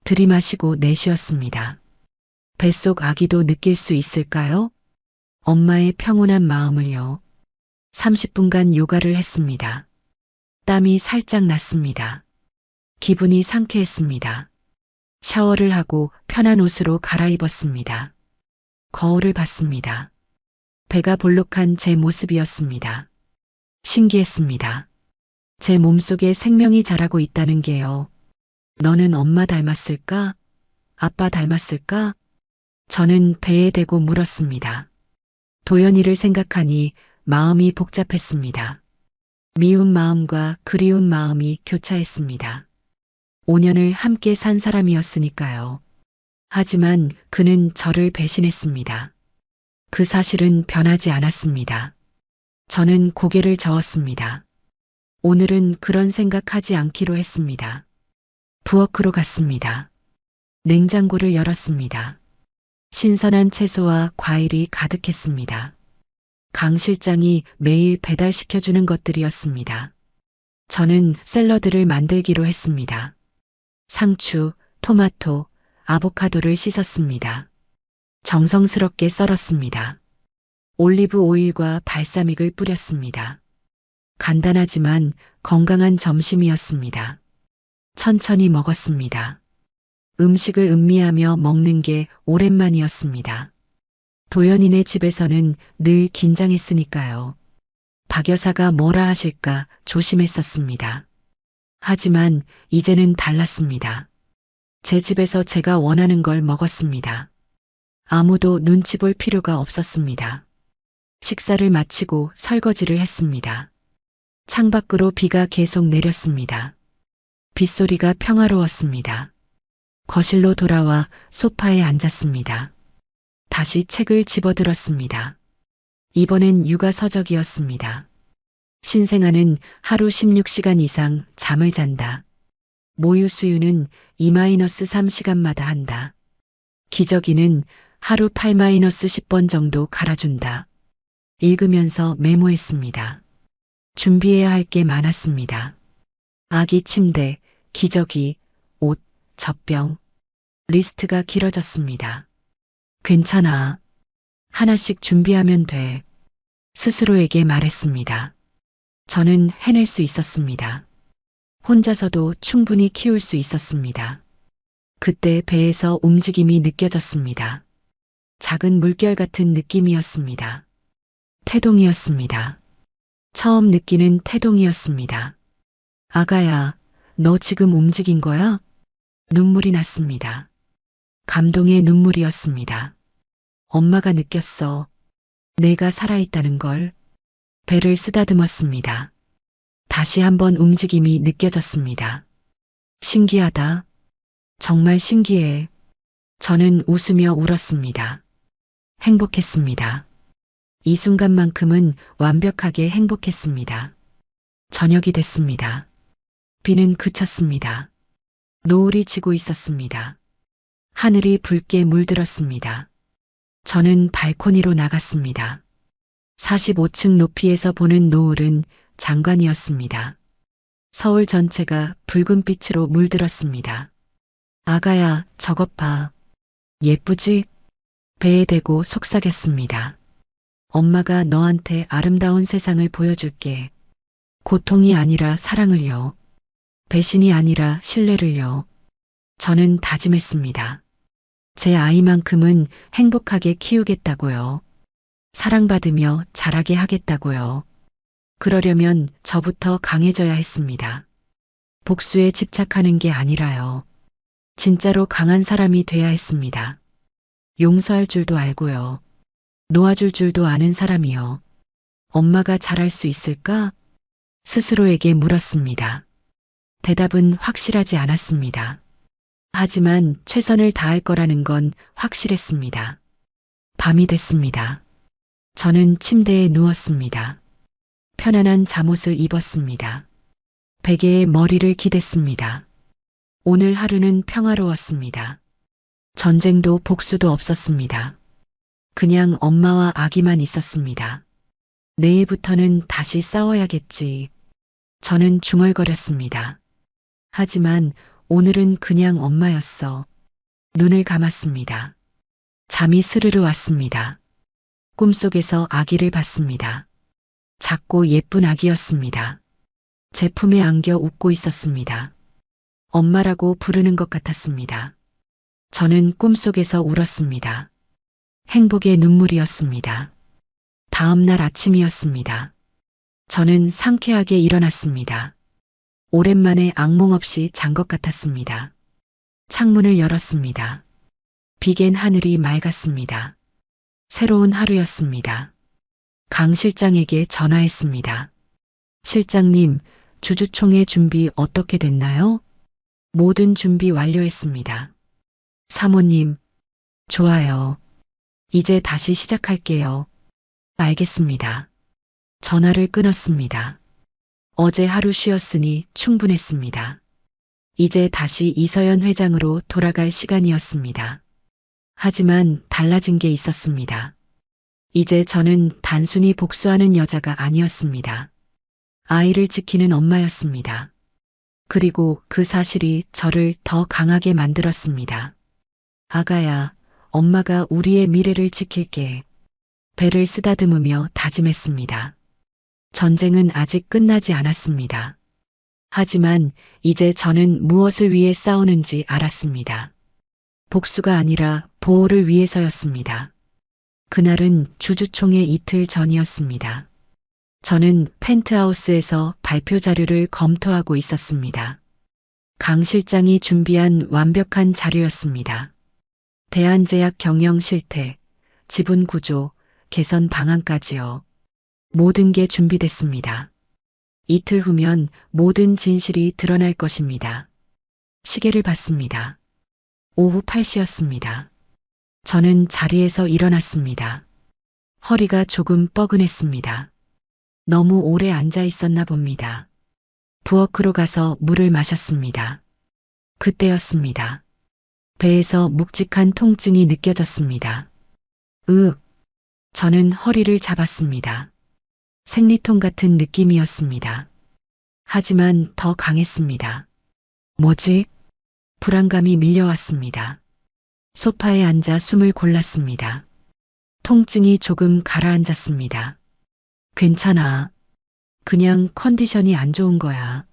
들이마시고 내쉬었습니다. 뱃속 아기도 느낄 수 있을까요? 엄마의 평온한 마음을요. 30분간 요가를 했습니다. 땀이 살짝 났습니다. 기분이 상쾌했습니다. 샤워를 하고 편한 옷으로 갈아입었습니다. 거울을 봤습니다. 배가 볼록한 제 모습이었습니다. 신기했습니다. 제 몸속에 생명이 자라고 있다는 게요. 너는 엄마 닮았을까? 아빠 닮았을까? 저는 배에 대고 물었습니다. 도연이를 생각하니 마음이 복잡했습니다. 미운 마음과 그리운 마음이 교차했습니다. 5년을 함께 산 사람이었으니까요. 하지만 그는 저를 배신했습니다. 그 사실은 변하지 않았습니다. 저는 고개를 저었습니다. 오늘은 그런 생각하지 않기로 했습니다. 부엌으로 갔습니다. 냉장고를 열었습니다. 신선한 채소와 과일이 가득했습니다. 강 실장이 매일 배달시켜주는 것들이었습니다. 저는 샐러드를 만들기로 했습니다. 상추, 토마토, 아보카도를 씻었습니다. 정성스럽게 썰었습니다. 올리브 오일과 발사믹을 뿌렸습니다. 간단하지만 건강한 점심이었습니다. 천천히 먹었습니다. 음식을 음미하며 먹는 게 오랜만이었습니다. 도연이네 집에서는 늘 긴장했으니까요. 박 여사가 뭐라 하실까 조심했었습니다. 하지만 이제는 달랐습니다. 제 집에서 제가 원하는 걸 먹었습니다. 아무도 눈치 볼 필요가 없었습니다. 식사를 마치고 설거지를 했습니다. 창밖으로 비가 계속 내렸습니다. 빗소리가 평화로웠습니다. 거실로 돌아와 소파에 앉았습니다. 다시 책을 집어들었습니다. 이번엔 육아 서적이었습니다. 신생아는 하루 16시간 이상 잠을 잔다. 모유 수유는 2-3시간마다 한다. 기저귀는 하루 8-10번 정도 갈아준다. 읽으면서 메모했습니다. 준비해야 할 게 많았습니다. 아기 침대, 기저귀, 옷, 젖병. 리스트가 길어졌습니다. 괜찮아. 하나씩 준비하면 돼. 스스로에게 말했습니다. 저는 해낼 수 있었습니다. 혼자서도 충분히 키울 수 있었습니다. 그때 배에서 움직임이 느껴졌습니다. 작은 물결 같은 느낌이었습니다. 태동이었습니다. 처음 느끼는 태동이었습니다. 아가야, 너 지금 움직인 거야? 눈물이 났습니다. 감동의 눈물이었습니다. 엄마가 느꼈어. 내가 살아있다는 걸. 배를 쓰다듬었습니다. 다시 한번 움직임이 느껴졌습니다. 신기하다. 정말 신기해. 저는 웃으며 울었습니다. 행복했습니다. 이 순간만큼은 완벽하게 행복했습니다. 저녁이 됐습니다. 비는 그쳤습니다. 노을이 지고 있었습니다. 하늘이 붉게 물들었습니다. 저는 발코니로 나갔습니다. 45층 높이에서 보는 노을은 장관이었습니다. 서울 전체가 붉은 빛으로 물들었습니다. 아가야, 저것 봐. 예쁘지? 배에 대고 속삭였습니다. 엄마가 너한테 아름다운 세상을 보여줄게. 고통이 아니라 사랑을요. 배신이 아니라 신뢰를요. 저는 다짐했습니다. 제 아이만큼은 행복하게 키우겠다고요. 사랑받으며 자라게 하겠다고요. 그러려면 저부터 강해져야 했습니다. 복수에 집착하는 게 아니라요. 진짜로 강한 사람이 돼야 했습니다. 용서할 줄도 알고요. 놓아줄 줄도 아는 사람이요. 엄마가 잘할 수 있을까? 스스로에게 물었습니다. 대답은 확실하지 않았습니다. 하지만 최선을 다할 거라는 건 확실했습니다. 밤이 됐습니다. 저는 침대에 누웠습니다. 편안한 잠옷을 입었습니다. 베개에 머리를 기댔습니다. 오늘 하루는 평화로웠습니다. 전쟁도 복수도 없었습니다. 그냥 엄마와 아기만 있었습니다. 내일부터는 다시 싸워야겠지. 저는 중얼거렸습니다. 하지만 오늘은 그냥 엄마였어. 눈을 감았습니다. 잠이 스르르 왔습니다. 꿈속에서 아기를 봤습니다. 작고 예쁜 아기였습니다. 제 품에 안겨 웃고 있었습니다. 엄마라고 부르는 것 같았습니다. 저는 꿈속에서 울었습니다. 행복의 눈물이었습니다. 다음 날 아침이었습니다. 저는 상쾌하게 일어났습니다. 오랜만에 악몽 없이 잔 것 같았습니다. 창문을 열었습니다. 비갠 하늘이 맑았습니다. 새로운 하루였습니다. 강 실장에게 전화했습니다. 실장님, 주주총회 준비 어떻게 됐나요? 모든 준비 완료했습니다. 사모님, 좋아요. 이제 다시 시작할게요. 알겠습니다. 전화를 끊었습니다. 어제 하루 쉬었으니 충분했습니다. 이제 다시 이서연 회장으로 돌아갈 시간이었습니다. 하지만 달라진 게 있었습니다. 이제 저는 단순히 복수하는 여자가 아니었습니다. 아이를 지키는 엄마였습니다. 그리고 그 사실이 저를 더 강하게 만들었습니다. 아가야, 엄마가 우리의 미래를 지킬게. 배를 쓰다듬으며 다짐했습니다. 전쟁은 아직 끝나지 않았습니다. 하지만 이제 저는 무엇을 위해 싸우는지 알았습니다. 복수가 아니라 보호를 위해서였습니다. 그날은 주주총회 이틀 전이었습니다. 저는 펜트하우스에서 발표 자료를 검토하고 있었습니다. 강 실장이 준비한 완벽한 자료였습니다. 대한제약 경영 실태, 지분 구조, 개선 방안까지요. 모든 게 준비됐습니다. 이틀 후면 모든 진실이 드러날 것입니다. 시계를 봤습니다. 오후 8시였습니다. 저는 자리에서 일어났습니다. 허리가 조금 뻐근했습니다. 너무 오래 앉아 있었나 봅니다. 부엌으로 가서 물을 마셨습니다. 그때였습니다. 배에서 묵직한 통증이 느껴졌습니다. 저는 허리를 잡았습니다. 생리통 같은 느낌이었습니다. 하지만 더 강했습니다. 뭐지? 불안감이 밀려왔습니다. 소파에 앉아 숨을 골랐습니다. 통증이 조금 가라앉았습니다. 괜찮아. 그냥 컨디션이 안 좋은 거야.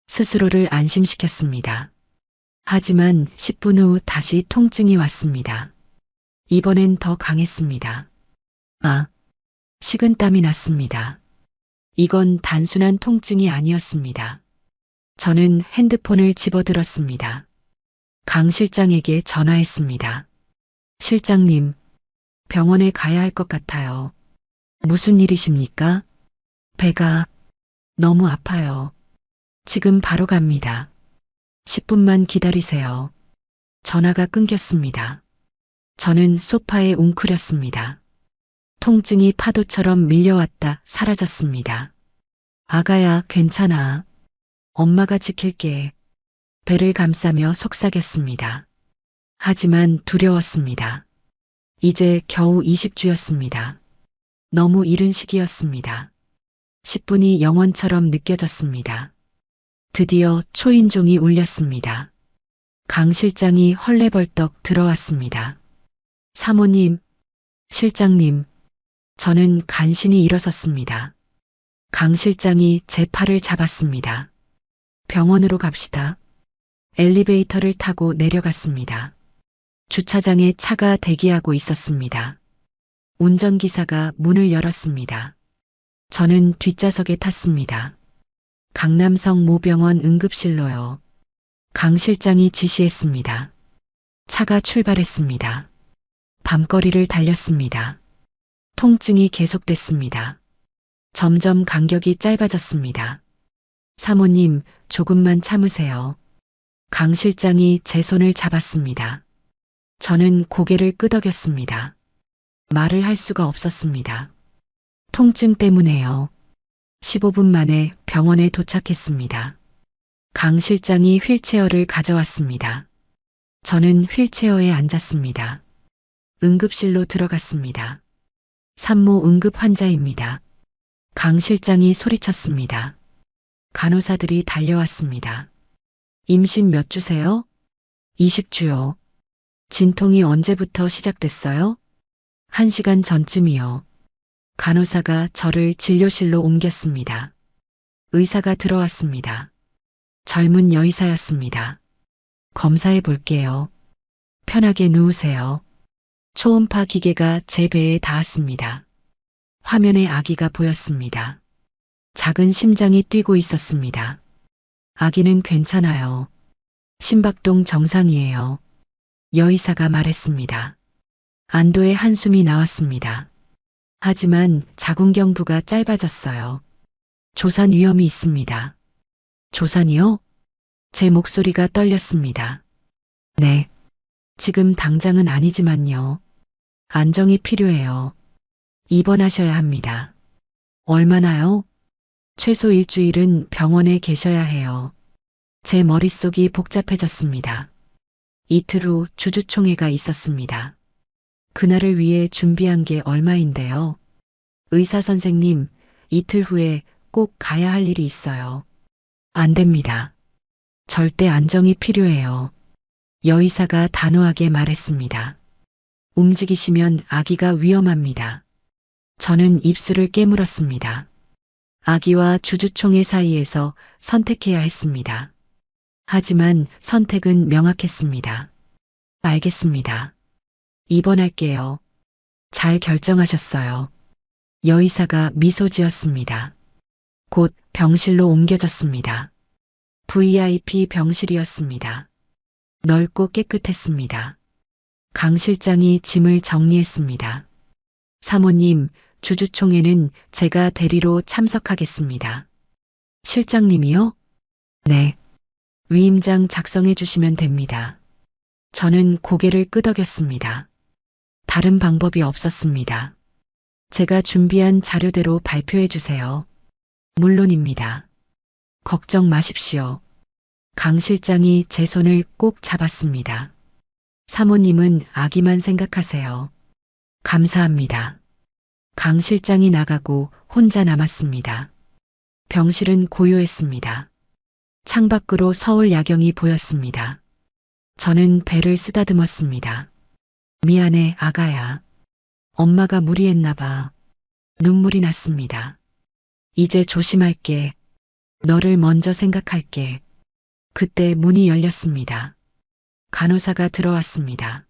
스스로를 안심시켰습니다. 하지만 10분 후 다시 통증이 왔습니다. 이번엔 더 강했습니다. 식은땀이 났습니다. 이건 단순한 통증이 아니었습니다. 저는 핸드폰을 집어들었습니다. 강 실장에게 전화했습니다. 실장님, 병원에 가야 할 것 같아요. 무슨 일이십니까? 배가 너무 아파요. 지금 바로 갑니다. 10분만 기다리세요. 전화가 끊겼습니다. 저는 소파에 웅크렸습니다. 통증이 파도처럼 밀려왔다 사라졌습니다. 아가야, 괜찮아. 엄마가 지킬게. 배를 감싸며 속삭였습니다. 하지만 두려웠습니다. 이제 겨우 20주였습니다. 너무 이른 시기였습니다. 10분이 영원처럼 느껴졌습니다. 드디어 초인종이 울렸습니다. 강 실장이 헐레벌떡 들어왔습니다. 사모님, 실장님, 저는 간신히 일어섰습니다. 강 실장이 제 팔을 잡았습니다. 병원으로 갑시다. 엘리베이터를 타고 내려갔습니다. 주차장에 차가 대기하고 있었습니다. 운전기사가 문을 열었습니다. 저는 뒷좌석에 탔습니다. 강남성 모병원 응급실로요. 강 실장이 지시했습니다. 차가 출발했습니다. 밤거리를 달렸습니다. 통증이 계속됐습니다. 점점 간격이 짧아졌습니다. 사모님, 조금만 참으세요. 강 실장이 제 손을 잡았습니다. 저는 고개를 끄덕였습니다. 말을 할 수가 없었습니다. 통증 때문에요. 15분 만에 병원에 도착했습니다. 강 실장이 휠체어를 가져왔습니다. 저는 휠체어에 앉았습니다. 응급실로 들어갔습니다. 산모 응급 환자입니다. 강 실장이 소리쳤습니다. 간호사들이 달려왔습니다. 임신 몇 주세요? 20주요. 진통이 언제부터 시작됐어요? 1시간 전쯤이요. 간호사가 저를 진료실로 옮겼습니다. 의사가 들어왔습니다. 젊은 여의사였습니다. 검사해 볼게요. 편하게 누우세요. 초음파 기계가 제 배에 닿았습니다. 화면에 아기가 보였습니다. 작은 심장이 뛰고 있었습니다. 아기는 괜찮아요. 심박동 정상이에요. 여의사가 말했습니다. 안도의 한숨이 나왔습니다. 하지만 자궁경부가 짧아졌어요. 조산 위험이 있습니다. 조산이요? 제 목소리가 떨렸습니다. 네. 지금 당장은 아니지만요. 안정이 필요해요. 입원하셔야 합니다. 얼마나요? 최소 일주일은 병원에 계셔야 해요. 제 머릿속이 복잡해졌습니다. 이틀 후 주주총회가 있었습니다. 그날을 위해 준비한 게 얼마인데요. 의사 선생님, 이틀 후에 꼭 가야 할 일이 있어요. 안 됩니다. 절대 안정이 필요해요. 여의사가 단호하게 말했습니다. 움직이시면 아기가 위험합니다. 저는 입술을 깨물었습니다. 아기와 주주총회 사이에서 선택해야 했습니다. 하지만 선택은 명확했습니다. 알겠습니다. 입원할게요. 잘 결정하셨어요. 여의사가 미소 지었습니다. 곧 병실로 옮겨졌습니다. VIP 병실이었습니다. 넓고 깨끗했습니다. 강 실장이 짐을 정리했습니다. 사모님, 주주총회는 제가 대리로 참석하겠습니다. 실장님이요? 네. 위임장 작성해 주시면 됩니다. 저는 고개를 끄덕였습니다. 다른 방법이 없었습니다. 제가 준비한 자료대로 발표해 주세요. 물론입니다. 걱정 마십시오. 강 실장이 제 손을 꼭 잡았습니다. 사모님은 아기만 생각하세요. 감사합니다. 강 실장이 나가고 혼자 남았습니다. 병실은 고요했습니다. 창밖으로 서울 야경이 보였습니다. 저는 배를 쓰다듬었습니다. 미안해, 아가야. 엄마가 무리했나 봐. 눈물이 났습니다. 이제 조심할게. 너를 먼저 생각할게. 그때 문이 열렸습니다. 간호사가 들어왔습니다.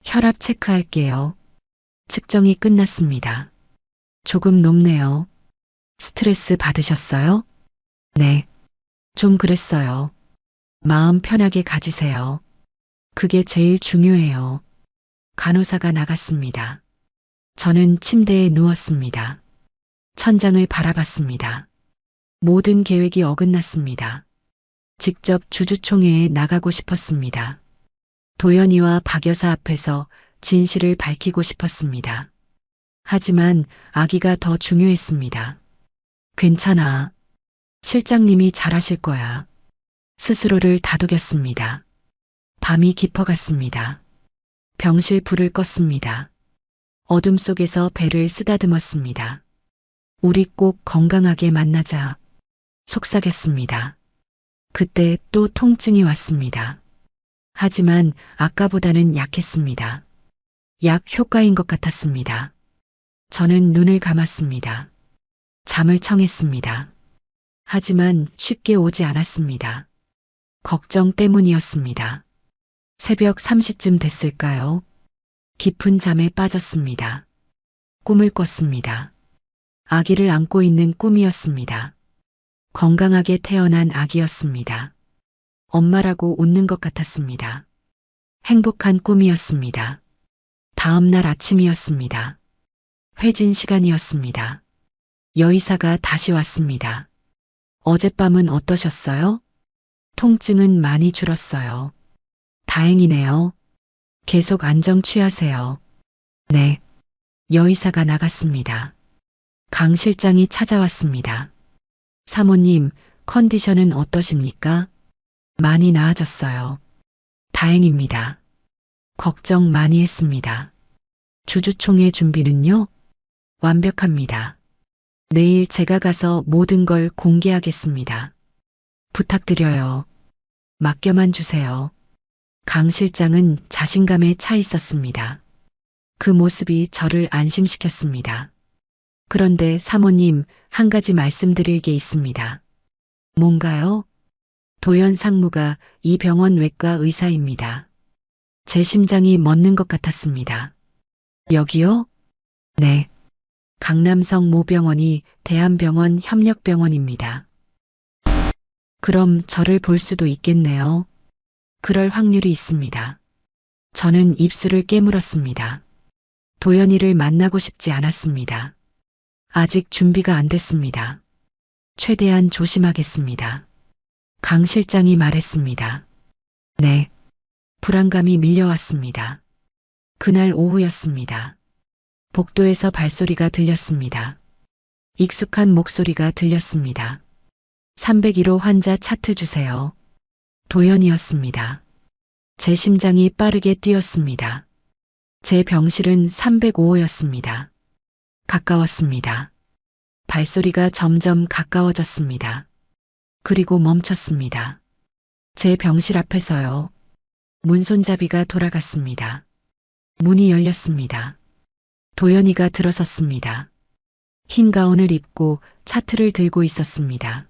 혈압 체크할게요. 측정이 끝났습니다. 조금 높네요. 스트레스 받으셨어요? 네. 좀 그랬어요. 마음 편하게 가지세요. 그게 제일 중요해요. 간호사가 나갔습니다. 저는 침대에 누웠습니다. 천장을 바라봤습니다. 모든 계획이 어긋났습니다. 직접 주주총회에 나가고 싶었습니다. 도연이와 박 여사 앞에서 진실을 밝히고 싶었습니다. 하지만 아기가 더 중요했습니다. 괜찮아. 실장님이 잘하실 거야. 스스로를 다독였습니다. 밤이 깊어갔습니다. 병실 불을 껐습니다. 어둠 속에서 배를 쓰다듬었습니다. 우리 꼭 건강하게 만나자. 속삭였습니다. 그때 또 통증이 왔습니다. 하지만 아까보다는 약했습니다. 약 효과인 것 같았습니다. 저는 눈을 감았습니다. 잠을 청했습니다. 하지만 쉽게 오지 않았습니다. 걱정 때문이었습니다. 새벽 3시쯤 됐을까요? 깊은 잠에 빠졌습니다. 꿈을 꿨습니다. 아기를 안고 있는 꿈이었습니다. 건강하게 태어난 아기였습니다. 엄마라고 웃는 것 같았습니다. 행복한 꿈이었습니다. 다음 날 아침이었습니다. 회진 시간이었습니다. 여의사가 다시 왔습니다. 어젯밤은 어떠셨어요? 통증은 많이 줄었어요. 다행이네요. 계속 안정 취하세요. 네. 여의사가 나갔습니다. 강 실장이 찾아왔습니다. 사모님, 컨디션은 어떠십니까? 많이 나아졌어요. 다행입니다. 걱정 많이 했습니다. 주주총회 준비는요? 완벽합니다. 내일 제가 가서 모든 걸 공개하겠습니다. 부탁드려요. 맡겨만 주세요. 강 실장은 자신감에 차 있었습니다. 그 모습이 저를 안심시켰습니다. 그런데 사모님, 한 가지 말씀드릴 게 있습니다. 뭔가요? 도연 상무가 이 병원 외과 의사입니다. 제 심장이 멎는 것 같았습니다. 여기요? 네. 강남성 모병원이 대한병원 협력병원입니다. 그럼 저를 볼 수도 있겠네요. 그럴 확률이 있습니다. 저는 입술을 깨물었습니다. 도연이를 만나고 싶지 않았습니다. 아직 준비가 안 됐습니다. 최대한 조심하겠습니다. 강 실장이 말했습니다. 네. 불안감이 밀려왔습니다. 그날 오후였습니다. 복도에서 발소리가 들렸습니다. 익숙한 목소리가 들렸습니다. 301호 환자 차트 주세요. 도연이었습니다. 제 심장이 빠르게 뛰었습니다. 제 병실은 305호였습니다. 가까웠습니다. 발소리가 점점 가까워졌습니다. 그리고 멈췄습니다. 제 병실 앞에서요. 문손잡이가 돌아갔습니다. 문이 열렸습니다. 도연이가 들어섰습니다. 흰 가운을 입고 차트를 들고 있었습니다.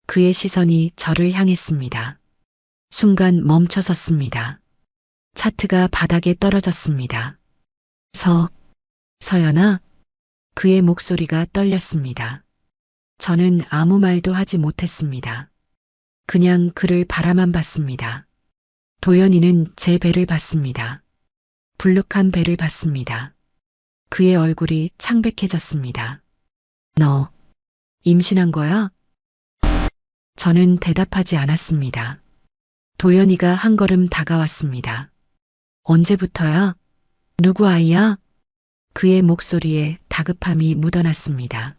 그의 시선이 저를 향했습니다. 순간 멈춰섰습니다. 차트가 바닥에 떨어졌습니다. 서연아? 그의 목소리가 떨렸습니다. 저는 아무 말도 하지 못했습니다. 그냥 그를 바라만 봤습니다. 도연이는 제 배를 봤습니다. 불룩한 배를 봤습니다. 그의 얼굴이 창백해졌습니다. 너 임신한 거야? 저는 대답하지 않았습니다. 도연이가 한 걸음 다가왔습니다. 언제부터야? 누구 아이야? 그의 목소리에 다급함이 묻어났습니다.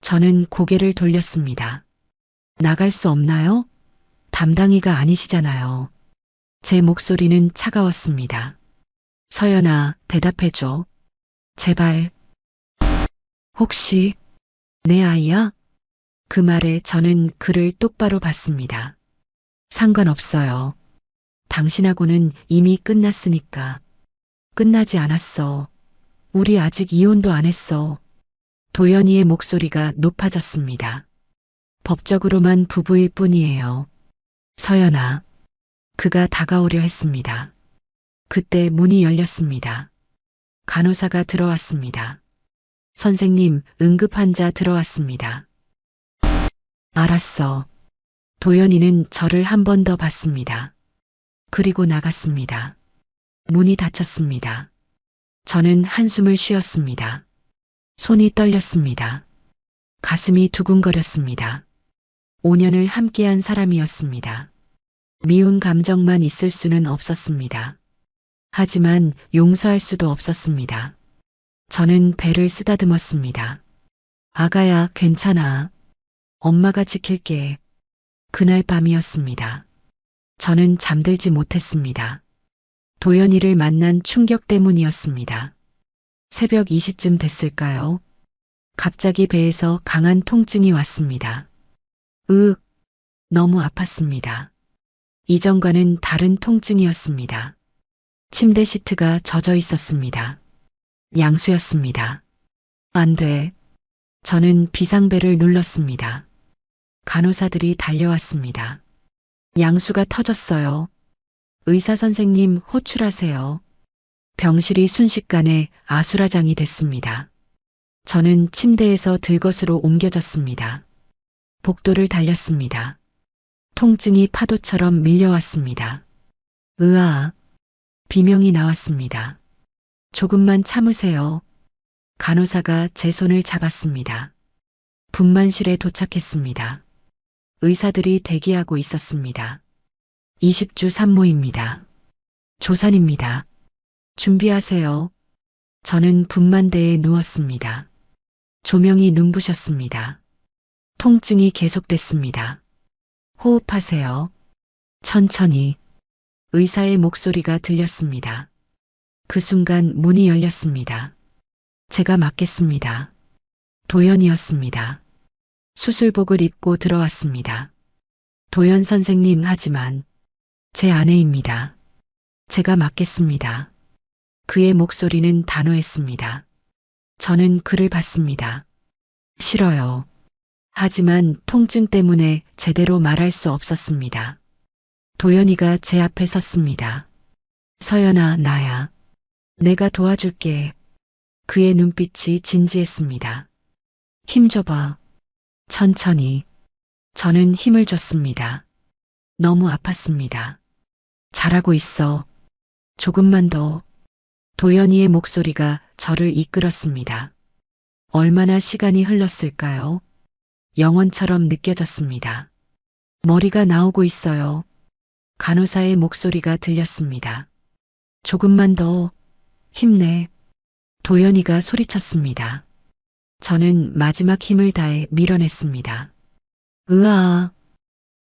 저는 고개를 돌렸습니다. 나갈 수 없나요? 담당이가 아니시잖아요. 제 목소리는 차가웠습니다. 서연아, 대답해줘. 제발. 혹시 내 아이야? 그 말에 저는 그를 똑바로 봤습니다. 상관없어요. 당신하고는 이미 끝났으니까. 끝나지 않았어. 우리 아직 이혼도 안 했어. 도연이의 목소리가 높아졌습니다. 법적으로만 부부일 뿐이에요. 서연아. 그가 다가오려 했습니다. 그때 문이 열렸습니다. 간호사가 들어왔습니다. 선생님, 응급환자 들어왔습니다. 알았어. 도연이는 저를 한 번 더 봤습니다. 그리고 나갔습니다. 문이 닫혔습니다. 저는 한숨을 쉬었습니다. 손이 떨렸습니다. 가슴이 두근거렸습니다. 5년을 함께한 사람이었습니다. 미운 감정만 있을 수는 없었습니다. 하지만 용서할 수도 없었습니다. 저는 배를 쓰다듬었습니다. 아가야, 괜찮아. 엄마가 지킬게. 그날 밤이었습니다. 저는 잠들지 못했습니다. 도연이를 만난 충격 때문이었습니다. 새벽 2시쯤 됐을까요? 갑자기 배에서 강한 통증이 왔습니다. 너무 아팠습니다. 이전과는 다른 통증이었습니다. 침대 시트가 젖어 있었습니다. 양수였습니다. 안 돼. 저는 비상벨을 눌렀습니다. 간호사들이 달려왔습니다. 양수가 터졌어요. 의사 선생님, 호출하세요. 병실이 순식간에 아수라장이 됐습니다. 저는 침대에서 들것으로 옮겨졌습니다. 복도를 달렸습니다. 통증이 파도처럼 밀려왔습니다. 으아, 비명이 나왔습니다. 조금만 참으세요. 간호사가 제 손을 잡았습니다. 분만실에 도착했습니다. 의사들이 대기하고 있었습니다. 20주 산모입니다. 조산입니다. 준비하세요. 저는 분만대에 누웠습니다. 조명이 눈부셨습니다. 통증이 계속됐습니다. 호흡하세요. 천천히. 의사의 목소리가 들렸습니다. 그 순간 문이 열렸습니다. 제가 맡겠습니다. 도연이었습니다. 수술복을 입고 들어왔습니다. 도연 선생님, 하지만 제 아내입니다. 제가 맡겠습니다. 그의 목소리는 단호했습니다. 저는 그를 봤습니다. 싫어요. 하지만 통증 때문에 제대로 말할 수 없었습니다. 도연이가 제 앞에 섰습니다. 서연아, 나야. 내가 도와줄게. 그의 눈빛이 진지했습니다. 힘 줘봐. 천천히. 저는 힘을 줬습니다. 너무 아팠습니다. 잘하고 있어. 조금만 더. 도연이의 목소리가 저를 이끌었습니다. 얼마나 시간이 흘렀을까요? 영원처럼 느껴졌습니다. 머리가 나오고 있어요. 간호사의 목소리가 들렸습니다. 조금만 더. 힘내. 도연이가 소리쳤습니다. 저는 마지막 힘을 다해 밀어냈습니다. 으아.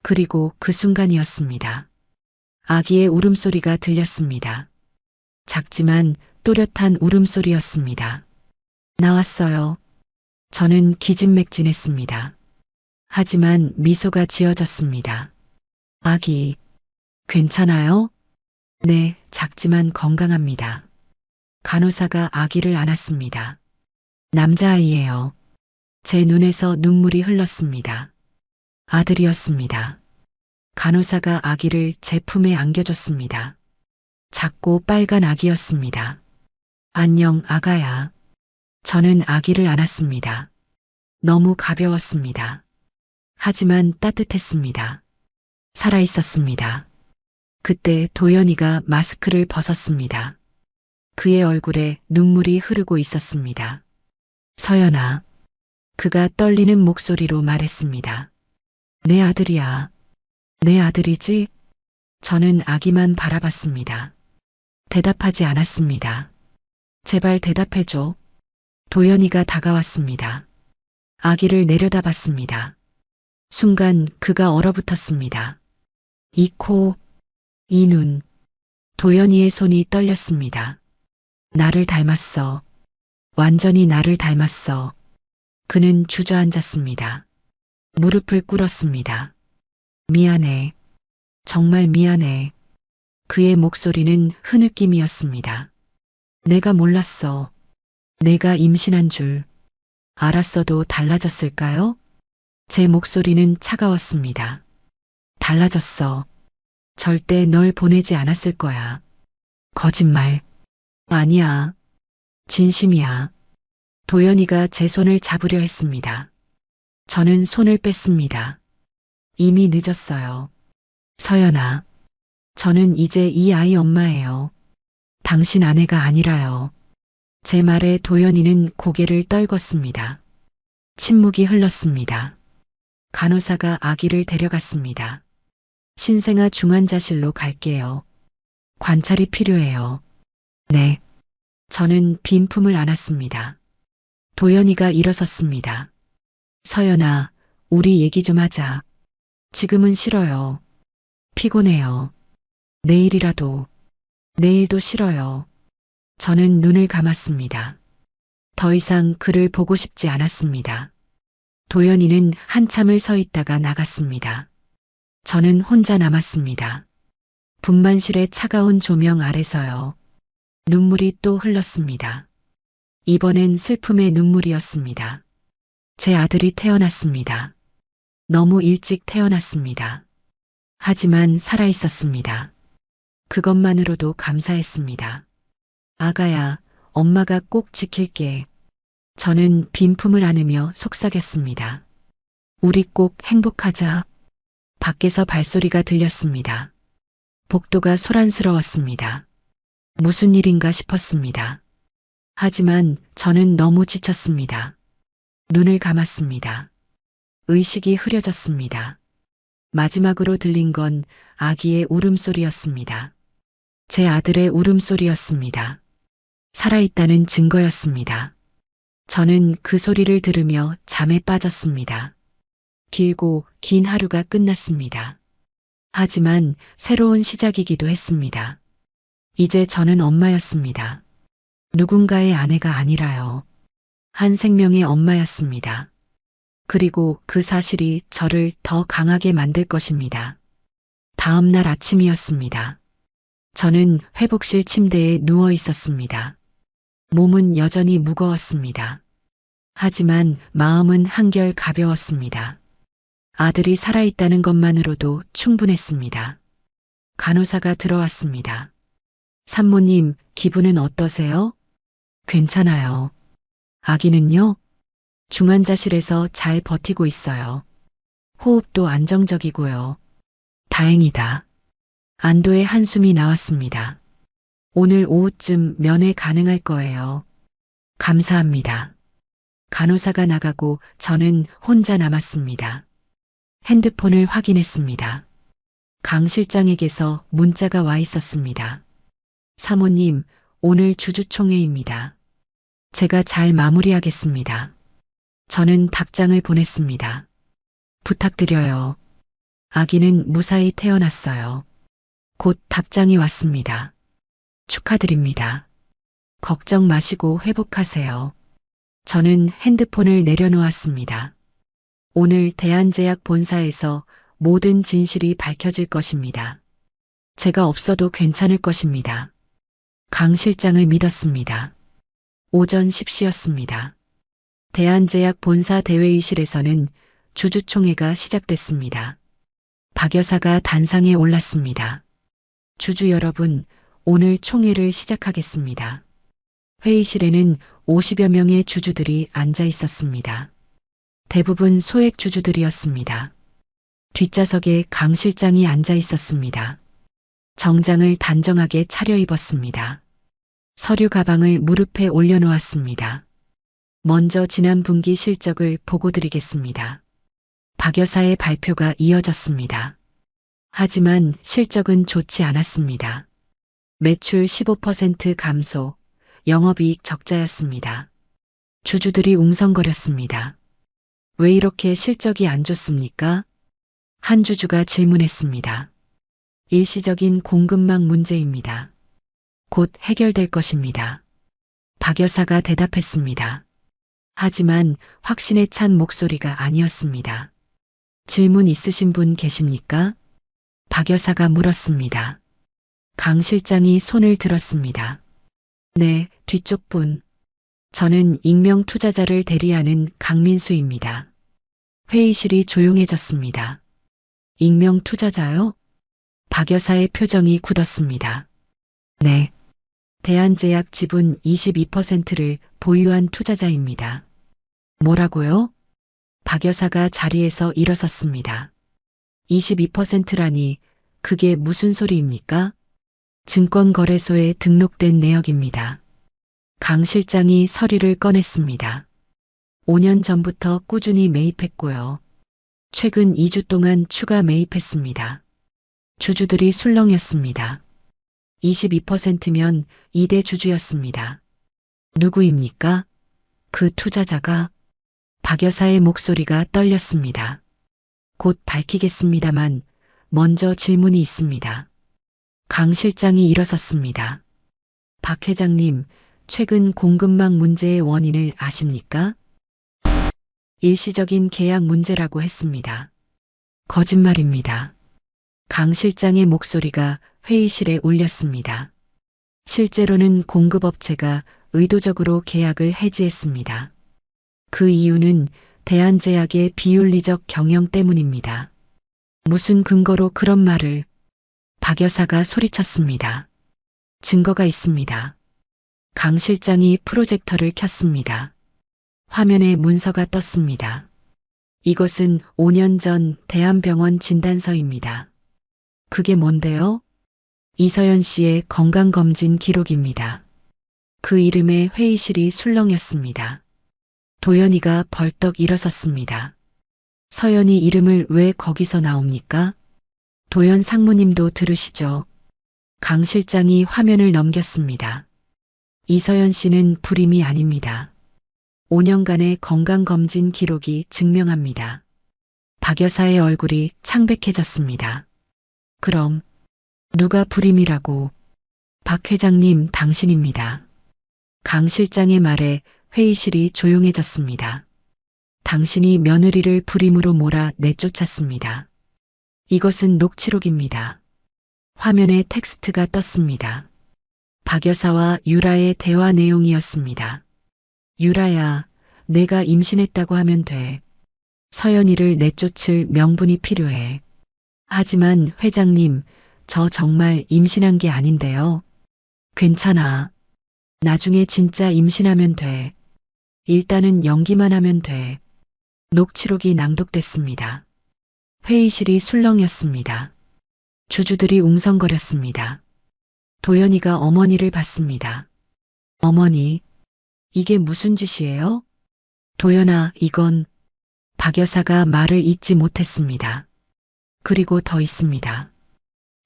그리고 그 순간이었습니다. 아기의 울음소리가 들렸습니다. 작지만 또렷한 울음소리였습니다. 나왔어요. 저는 기진맥진했습니다. 하지만 미소가 지어졌습니다. 아기, 괜찮아요? 네, 작지만 건강합니다. 간호사가 아기를 안았습니다. 남자아이예요. 제 눈에서 눈물이 흘렀습니다. 아들이었습니다. 간호사가 아기를 제 품에 안겨줬습니다. 작고 빨간 아기였습니다. 안녕, 아가야. 저는 아기를 안았습니다. 너무 가벼웠습니다. 하지만 따뜻했습니다. 살아있었습니다. 그때 도연이가 마스크를 벗었습니다. 그의 얼굴에 눈물이 흐르고 있었습니다. 서연아. 그가 떨리는 목소리로 말했습니다. 내 아들이야. 내 아들이지? 저는 아기만 바라봤습니다. 대답하지 않았습니다. 제발 대답해줘. 도연이가 다가왔습니다. 아기를 내려다봤습니다. 순간 그가 얼어붙었습니다. 이 코, 이 눈. 도연이의 손이 떨렸습니다. 나를 닮았어. 완전히 나를 닮았어. 그는 주저앉았습니다. 무릎을 꿇었습니다. 미안해. 정말 미안해. 그의 목소리는 흐느낌이었습니다. 내가 몰랐어. 내가 임신한 줄. 알았어도 달라졌을까요? 제 목소리는 차가웠습니다. 달라졌어. 절대 널 보내지 않았을 거야. 거짓말. 아니야. 진심이야. 도연이가 제 손을 잡으려 했습니다. 저는 손을 뺐습니다. 이미 늦었어요. 서연아. 저는 이제 이 아이 엄마예요. 당신 아내가 아니라요. 제 말에 도연이는 고개를 떨궜습니다. 침묵이 흘렀습니다. 간호사가 아기를 데려갔습니다. 신생아 중환자실로 갈게요. 관찰이 필요해요. 네. 저는 빈품을 안았습니다. 도연이가 일어섰습니다. 서연아, 우리 얘기 좀 하자. 지금은 싫어요. 피곤해요. 내일이라도. 내일도 싫어요. 저는 눈을 감았습니다. 더 이상 그를 보고 싶지 않았습니다. 도연이는 한참을 서 있다가 나갔습니다. 저는 혼자 남았습니다. 분만실의 차가운 조명 아래서요. 눈물이 또 흘렀습니다. 이번엔 슬픔의 눈물이었습니다. 제 아들이 태어났습니다. 너무 일찍 태어났습니다. 하지만 살아 있었습니다. 그것만으로도 감사했습니다. 아가야, 엄마가 꼭 지킬게. 저는 빈품을 안으며 속삭였습니다. 우리 꼭 행복하자. 밖에서 발소리가 들렸습니다. 복도가 소란스러웠습니다. 무슨 일인가 싶었습니다. 하지만 저는 너무 지쳤습니다. 눈을 감았습니다. 의식이 흐려졌습니다. 마지막으로 들린 건 아기의 울음소리였습니다. 제 아들의 울음소리였습니다. 살아있다는 증거였습니다. 저는 그 소리를 들으며 잠에 빠졌습니다. 길고 긴 하루가 끝났습니다. 하지만 새로운 시작이기도 했습니다. 이제 저는 엄마였습니다. 누군가의 아내가 아니라요. 한 생명의 엄마였습니다. 그리고 그 사실이 저를 더 강하게 만들 것입니다. 다음 날 아침이었습니다. 저는 회복실 침대에 누워 있었습니다. 몸은 여전히 무거웠습니다. 하지만 마음은 한결 가벼웠습니다. 아들이 살아있다는 것만으로도 충분했습니다. 간호사가 들어왔습니다. 산모님, 기분은 어떠세요? 괜찮아요. 아기는요? 중환자실에서 잘 버티고 있어요. 호흡도 안정적이고요. 다행이다. 안도의 한숨이 나왔습니다. 오늘 오후쯤 면회 가능할 거예요. 감사합니다. 간호사가 나가고 저는 혼자 남았습니다. 핸드폰을 확인했습니다. 강 실장에게서 문자가 와 있었습니다. 사모님, 오늘 주주총회입니다. 제가 잘 마무리하겠습니다. 저는 답장을 보냈습니다. 부탁드려요. 아기는 무사히 태어났어요. 곧 답장이 왔습니다. 축하드립니다. 걱정 마시고 회복하세요. 저는 핸드폰을 내려놓았습니다. 오늘 대한제약 본사에서 모든 진실이 밝혀질 것입니다. 제가 없어도 괜찮을 것입니다. 강 실장을 믿었습니다. 오전 10시였습니다. 대한제약 본사 대회의실에서는 주주총회가 시작됐습니다. 박 여사가 단상에 올랐습니다. 주주 여러분, 오늘 총회를 시작하겠습니다. 회의실에는 50여 명의 주주들이 앉아 있었습니다. 대부분 소액 주주들이었습니다. 뒷좌석에 강 실장이 앉아 있었습니다. 정장을 단정하게 차려입었습니다. 서류 가방을 무릎에 올려놓았습니다. 먼저 지난 분기 실적을 보고 드리겠습니다. 박 여사의 발표가 이어졌습니다. 하지만 실적은 좋지 않았습니다. 매출 15% 감소, 영업이익 적자였습니다. 주주들이 웅성거렸습니다. 왜 이렇게 실적이 안 좋습니까? 한 주주가 질문했습니다. 일시적인 공급망 문제입니다. 곧 해결될 것입니다. 박 여사가 대답했습니다. 하지만 확신에 찬 목소리가 아니었습니다. 질문 있으신 분 계십니까? 박 여사가 물었습니다. 강 실장이 손을 들었습니다. 네, 뒤쪽 분. 저는 익명 투자자를 대리하는 강민수입니다. 회의실이 조용해졌습니다. 익명 투자자요? 박 여사의 표정이 굳었습니다. 네. 대한제약 지분 22%를 보유한 투자자입니다. 뭐라고요? 박 여사가 자리에서 일어섰습니다. 22%라니 그게 무슨 소리입니까? 증권거래소에 등록된 내역입니다. 강 실장이 서류를 꺼냈습니다. 5년 전부터 꾸준히 매입했고요. 최근 2주 동안 추가 매입했습니다. 주주들이 술렁였습니다. 22%면 2대 주주였습니다. 누구입니까? 그 투자자가? 박 여사의 목소리가 떨렸습니다. 곧 밝히겠습니다만 먼저 질문이 있습니다. 강 실장이 일어섰습니다. 박 회장님, 최근 공급망 문제의 원인을 아십니까? 일시적인 계약 문제라고 했습니다. 거짓말입니다. 강 실장의 목소리가 회의실에 울렸습니다. 실제로는 공급업체가 의도적으로 계약을 해지했습니다. 그 이유는 대한제약의 비윤리적 경영 때문입니다. 무슨 근거로 그런 말을? 박 여사가 소리쳤습니다. 증거가 있습니다. 강 실장이 프로젝터를 켰습니다. 화면에 문서가 떴습니다. 이것은 5년 전 대한병원 진단서입니다. 그게 뭔데요? 이서연 씨의 건강검진 기록입니다. 그 이름에 회의실이 술렁였습니다. 도연이가 벌떡 일어섰습니다. 서연이 이름을 왜 거기서 나옵니까? 도연 상무님도 들으시죠? 강 실장이 화면을 넘겼습니다. 이서연 씨는 불임이 아닙니다. 5년간의 건강검진 기록이 증명합니다. 박 여사의 얼굴이 창백해졌습니다. 그럼 누가 불임이라고? 박 회장님, 당신입니다. 강 실장의 말에 회의실이 조용해졌습니다. 당신이 며느리를 불임으로 몰아 내쫓았습니다. 이것은 녹취록입니다. 화면에 텍스트가 떴습니다. 박 여사와 유라의 대화 내용이었습니다. 유라야, 내가 임신했다고 하면 돼. 서연이를 내쫓을 명분이 필요해. 하지만 회장님, 저 정말 임신한 게 아닌데요. 괜찮아. 나중에 진짜 임신하면 돼. 일단은 연기만 하면 돼. 녹취록이 낭독됐습니다. 회의실이 술렁였습니다. 주주들이 웅성거렸습니다. 도연이가 어머니를 봤습니다. 어머니, 이게 무슨 짓이에요? 도연아, 이건 박 여사가 말을 잇지 못했습니다. 그리고 더 있습니다.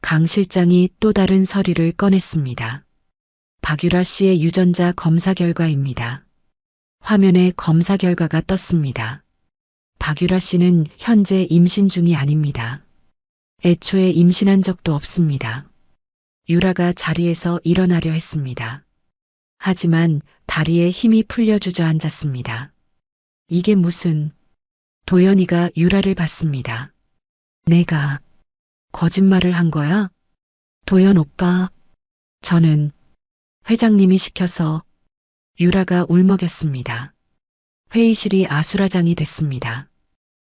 강 실장이 또 다른 서류를 꺼냈습니다. 박유라 씨의 유전자 검사 결과입니다. 화면에 검사 결과가 떴습니다. 박유라 씨는 현재 임신 중이 아닙니다. 애초에 임신한 적도 없습니다. 유라가 자리에서 일어나려 했습니다. 하지만 다리에 힘이 풀려 주저앉았습니다. 이게 무슨? 도연이가 유라를 봤습니다. 내가 거짓말을 한 거야? 도연 오빠, 저는 회장님이 시켜서. 유라가 울먹였습니다. 회의실이 아수라장이 됐습니다.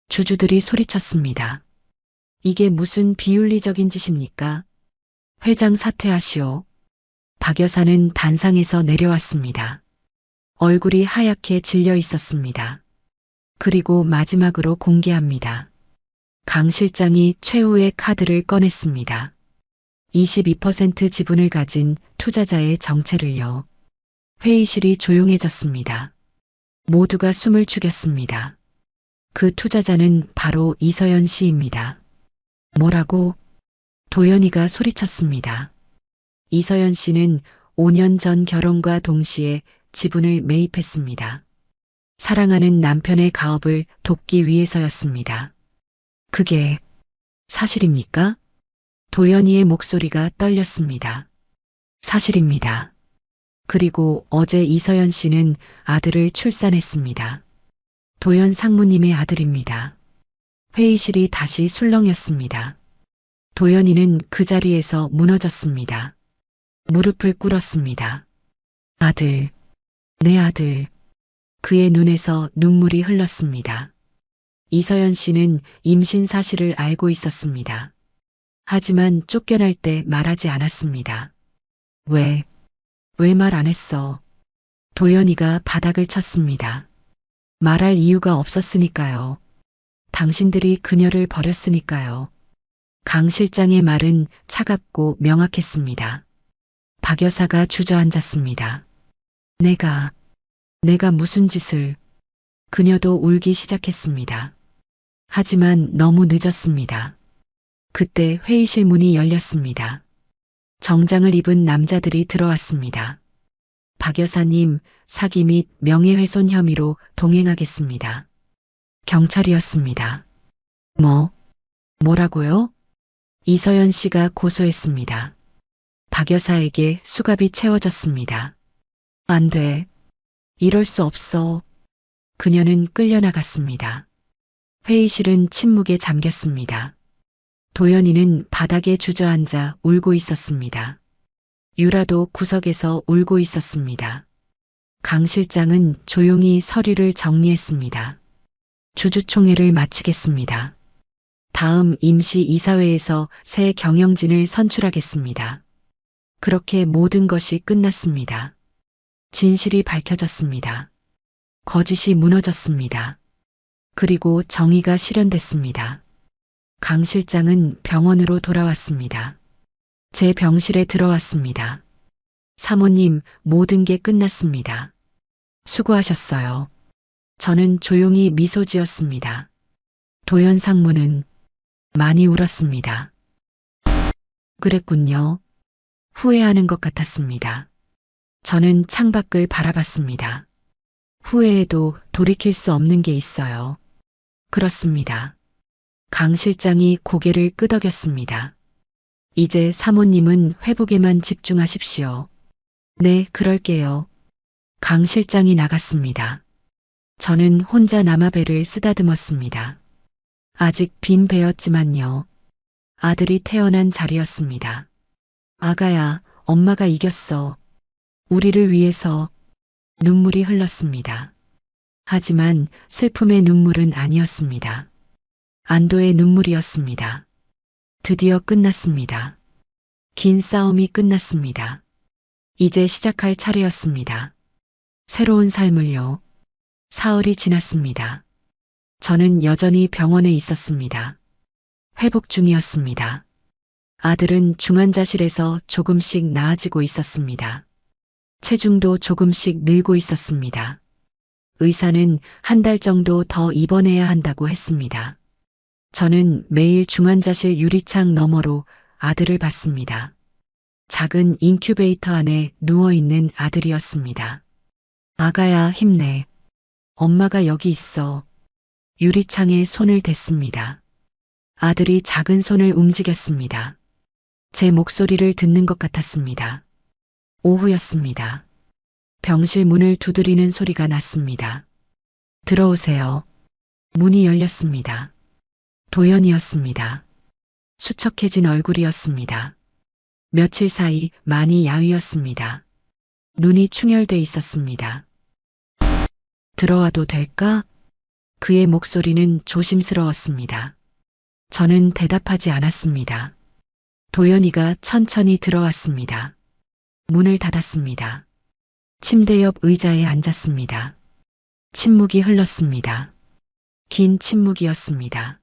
주주들이 소리쳤습니다. 이게 무슨 비윤리적인 짓입니까? 회장 사퇴하시오. 박 여사는 단상에서 내려왔습니다. 얼굴이 하얗게 질려 있었습니다. 그리고 마지막으로 공개합니다. 강 실장이 최후의 카드를 꺼냈습니다. 22% 지분을 가진 투자자의 정체를요. 회의실이 조용해졌습니다. 모두가 숨을 죽였습니다. 그 투자자는 바로 이서연 씨입니다. 뭐라고? 도연이가 소리쳤습니다. 이서연 씨는 5년 전 결혼과 동시에 지분을 매입했습니다. 사랑하는 남편의 가업을 돕기 위해서였습니다. 그게 사실입니까? 도연이의 목소리가 떨렸습니다. 사실입니다. 그리고 어제 이서연 씨는 아들을 출산했습니다. 도연 상무님의 아들입니다. 회의실이 다시 술렁였습니다. 도연이는 그 자리에서 무너졌습니다. 무릎을 꿇었습니다. 아들, 내 아들. 그의 눈에서 눈물이 흘렀습니다. 이서연 씨는 임신 사실을 알고 있었습니다. 하지만 쫓겨날 때 말하지 않았습니다. 왜 말 안 했어? 도연이가 바닥을 쳤습니다. 말할 이유가 없었으니까요. 당신들이 그녀를 버렸으니까요. 강 실장의 말은 차갑고 명확했습니다. 박 여사가 주저앉았습니다. 내가 무슨 짓을? 그녀도 울기 시작했습니다. 하지만 너무 늦었습니다. 그때 회의실 문이 열렸습니다. 정장을 입은 남자들이 들어왔습니다. 박 여사님, 사기 및 명예훼손 혐의로 동행하겠습니다. 경찰이었습니다. 뭐라고요? 이서연 씨가 고소했습니다. 박 여사에게 수갑이 채워졌습니다. 안 돼. 이럴 수 없어. 그녀는 끌려나갔습니다. 회의실은 침묵에 잠겼습니다. 도연이는 바닥에 주저앉아 울고 있었습니다. 유라도 구석에서 울고 있었습니다. 강 실장은 조용히 서류를 정리했습니다. 주주총회를 마치겠습니다. 다음 임시 이사회에서 새 경영진을 선출하겠습니다. 그렇게 모든 것이 끝났습니다. 진실이 밝혀졌습니다. 거짓이 무너졌습니다. 그리고 정의가 실현됐습니다. 강 실장은 병원으로 돌아왔습니다. 제 병실에 들어왔습니다. 사모님, 모든 게 끝났습니다. 수고하셨어요. 저는 조용히 미소 지었습니다. 도연 상무는 많이 울었습니다. 그랬군요. 후회하는 것 같았습니다. 저는 창밖을 바라봤습니다. 후회해도 돌이킬 수 없는 게 있어요. 그렇습니다. 강 실장이 고개를 끄덕였습니다. 이제 사모님은 회복에만 집중하십시오. 네, 그럴게요. 강 실장이 나갔습니다. 저는 혼자 남아배를 쓰다듬었습니다. 아직 빈 배였지만요. 아들이 태어난 자리였습니다. 아가야, 엄마가 이겼어. 우리를 위해서. 눈물이 흘렀습니다. 하지만 슬픔의 눈물은 아니었습니다. 안도의 눈물이었습니다. 드디어 끝났습니다. 긴 싸움이 끝났습니다. 이제 시작할 차례였습니다. 새로운 삶을요. 사흘이 지났습니다. 저는 여전히 병원에 있었습니다. 회복 중이었습니다. 아들은 중환자실에서 조금씩 나아지고 있었습니다. 체중도 조금씩 늘고 있었습니다. 의사는 한 달 정도 더 입원해야 한다고 했습니다. 저는 매일 중환자실 유리창 너머로 아들을 봤습니다. 작은 인큐베이터 안에 누워있는 아들이었습니다. 아가야, 힘내. 엄마가 여기 있어. 유리창에 손을 댔습니다. 아들이 작은 손을 움직였습니다. 제 목소리를 듣는 것 같았습니다. 오후였습니다. 병실 문을 두드리는 소리가 났습니다. 들어오세요. 문이 열렸습니다. 도연이었습니다. 수척해진 얼굴이었습니다. 며칠 사이 많이 야위었습니다. 눈이 충혈돼 있었습니다. 들어와도 될까? 그의 목소리는 조심스러웠습니다. 저는 대답하지 않았습니다. 도연이가 천천히 들어왔습니다. 문을 닫았습니다. 침대 옆 의자에 앉았습니다. 침묵이 흘렀습니다. 긴 침묵이었습니다.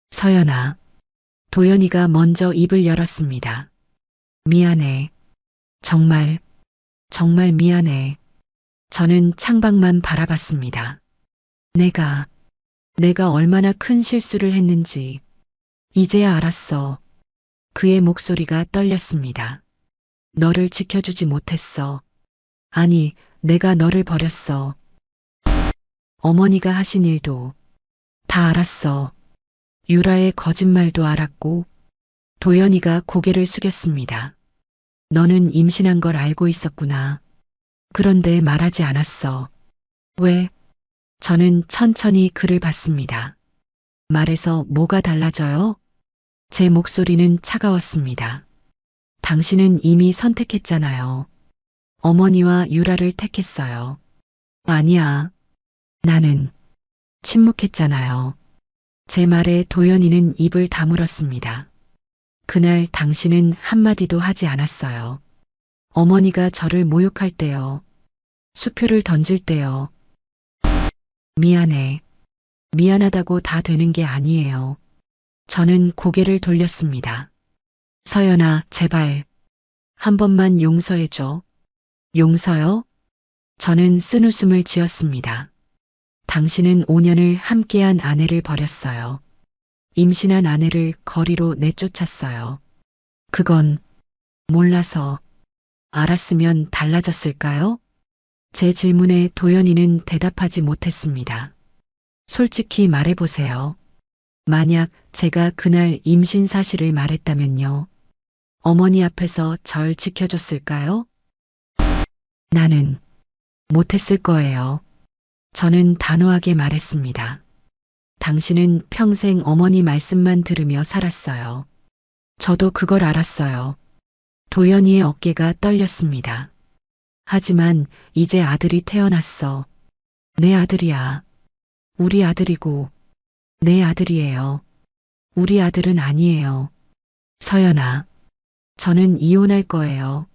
서연아. 도연이가 먼저 입을 열었습니다. 미안해. 정말 미안해. 저는 창밖만 바라봤습니다. 내가 얼마나 큰 실수를 했는지 이제야 알았어. 그의 목소리가 떨렸습니다. 너를 지켜주지 못했어. 아니, 내가 너를 버렸어. 어머니가 하신 일도 다 알았어. 유라의 거짓말도 알았고. 도연이가 고개를 숙였습니다. 너는 임신한 걸 알고 있었구나. 그런데 말하지 않았어. 왜? 저는 천천히 그를 봤습니다. 말해서 뭐가 달라져요? 제 목소리는 차가웠습니다. 당신은 이미 선택했잖아요. 어머니와 유라를 택했어요. 아니야. 나는 침묵했잖아요. 제 말에 도연이는 입을 다물었습니다. 그날 당신은 한마디도 하지 않았어요. 어머니가 저를 모욕할 때요. 수표를 던질 때요. 미안해. 미안하다고 다 되는 게 아니에요. 저는 고개를 돌렸습니다. 서연아, 제발. 한 번만 용서해줘. 용서요? 저는 쓴웃음을 지었습니다. 당신은 5년을 함께한 아내를 버렸어요. 임신한 아내를 거리로 내쫓았어요. 그건 몰라서 알았으면 달라졌을까요? 제 질문에 도연이는 대답하지 못했습니다. 솔직히 말해보세요. 만약 제가 그날 임신 사실을 말했다면요. 어머니 앞에서 절 지켜줬을까요? 나는 못했을 거예요. 저는 단호하게 말했습니다. 당신은 평생 어머니 말씀만 들으며 살았어요. 저도 그걸 알았어요. 도연이의 어깨가 떨렸습니다. 하지만 이제 아들이 태어났어. 내 아들이야. 우리 아들이고 내 아들이에요. 우리 아들은 아니에요. 서연아, 저는 이혼할 거예요.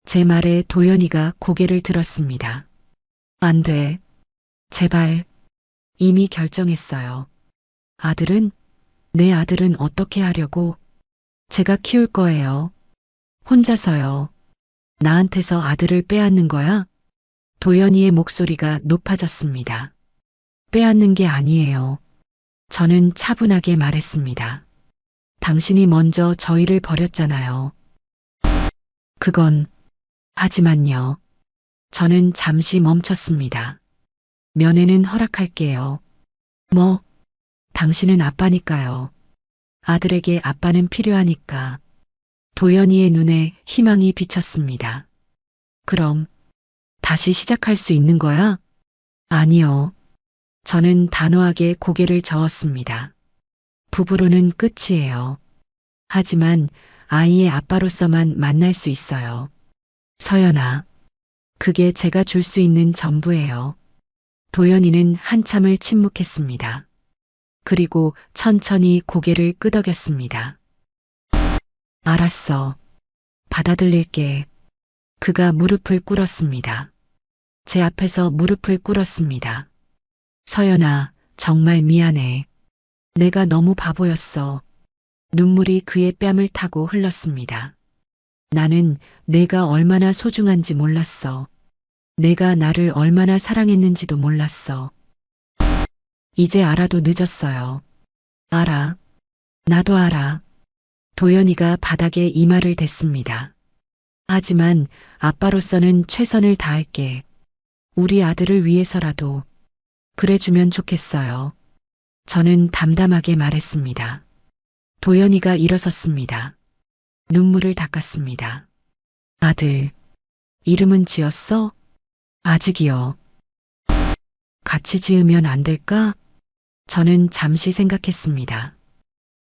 제 말에 도연이가 고개를 들었습니다. 안 돼. 제발. 이미 결정했어요. 내 아들은 어떻게 하려고? 제가 키울 거예요. 혼자서요. 나한테서 아들을 빼앗는 거야? 도연이의 목소리가 높아졌습니다. 빼앗는 게 아니에요. 저는 차분하게 말했습니다. 당신이 먼저 저희를 버렸잖아요. 하지만요. 저는 잠시 멈췄습니다. 면회는 허락할게요. 당신은 아빠니까요. 아들에게 아빠는 필요하니까. 도연이의 눈에 희망이 비쳤습니다. 그럼 다시 시작할 수 있는 거야? 아니요. 저는 단호하게 고개를 저었습니다. 부부로는 끝이에요. 하지만 아이의 아빠로서만 만날 수 있어요. 서연아, 그게 제가 줄 수 있는 전부예요. 도연이는 한참을 침묵했습니다. 그리고 천천히 고개를 끄덕였습니다. 알았어. 받아들일게. 그가 무릎을 꿇었습니다. 제 앞에서 무릎을 꿇었습니다. 서연아, 정말 미안해. 내가 너무 바보였어. 눈물이 그의 뺨을 타고 흘렀습니다. 나는 내가 얼마나 소중한지 몰랐어. 내가 나를 얼마나 사랑했는지도 몰랐어. 이제 알아도 늦었어요. 알아. 나도 알아. 도연이가 바닥에 이마를 댔습니다. 하지만 아빠로서는 최선을 다할게. 우리 아들을 위해서라도 그래주면 좋겠어요. 저는 담담하게 말했습니다. 도연이가 일어섰습니다. 눈물을 닦았습니다. 아들, 이름은 지었어? 아직이요. 같이 지으면 안 될까? 저는 잠시 생각했습니다.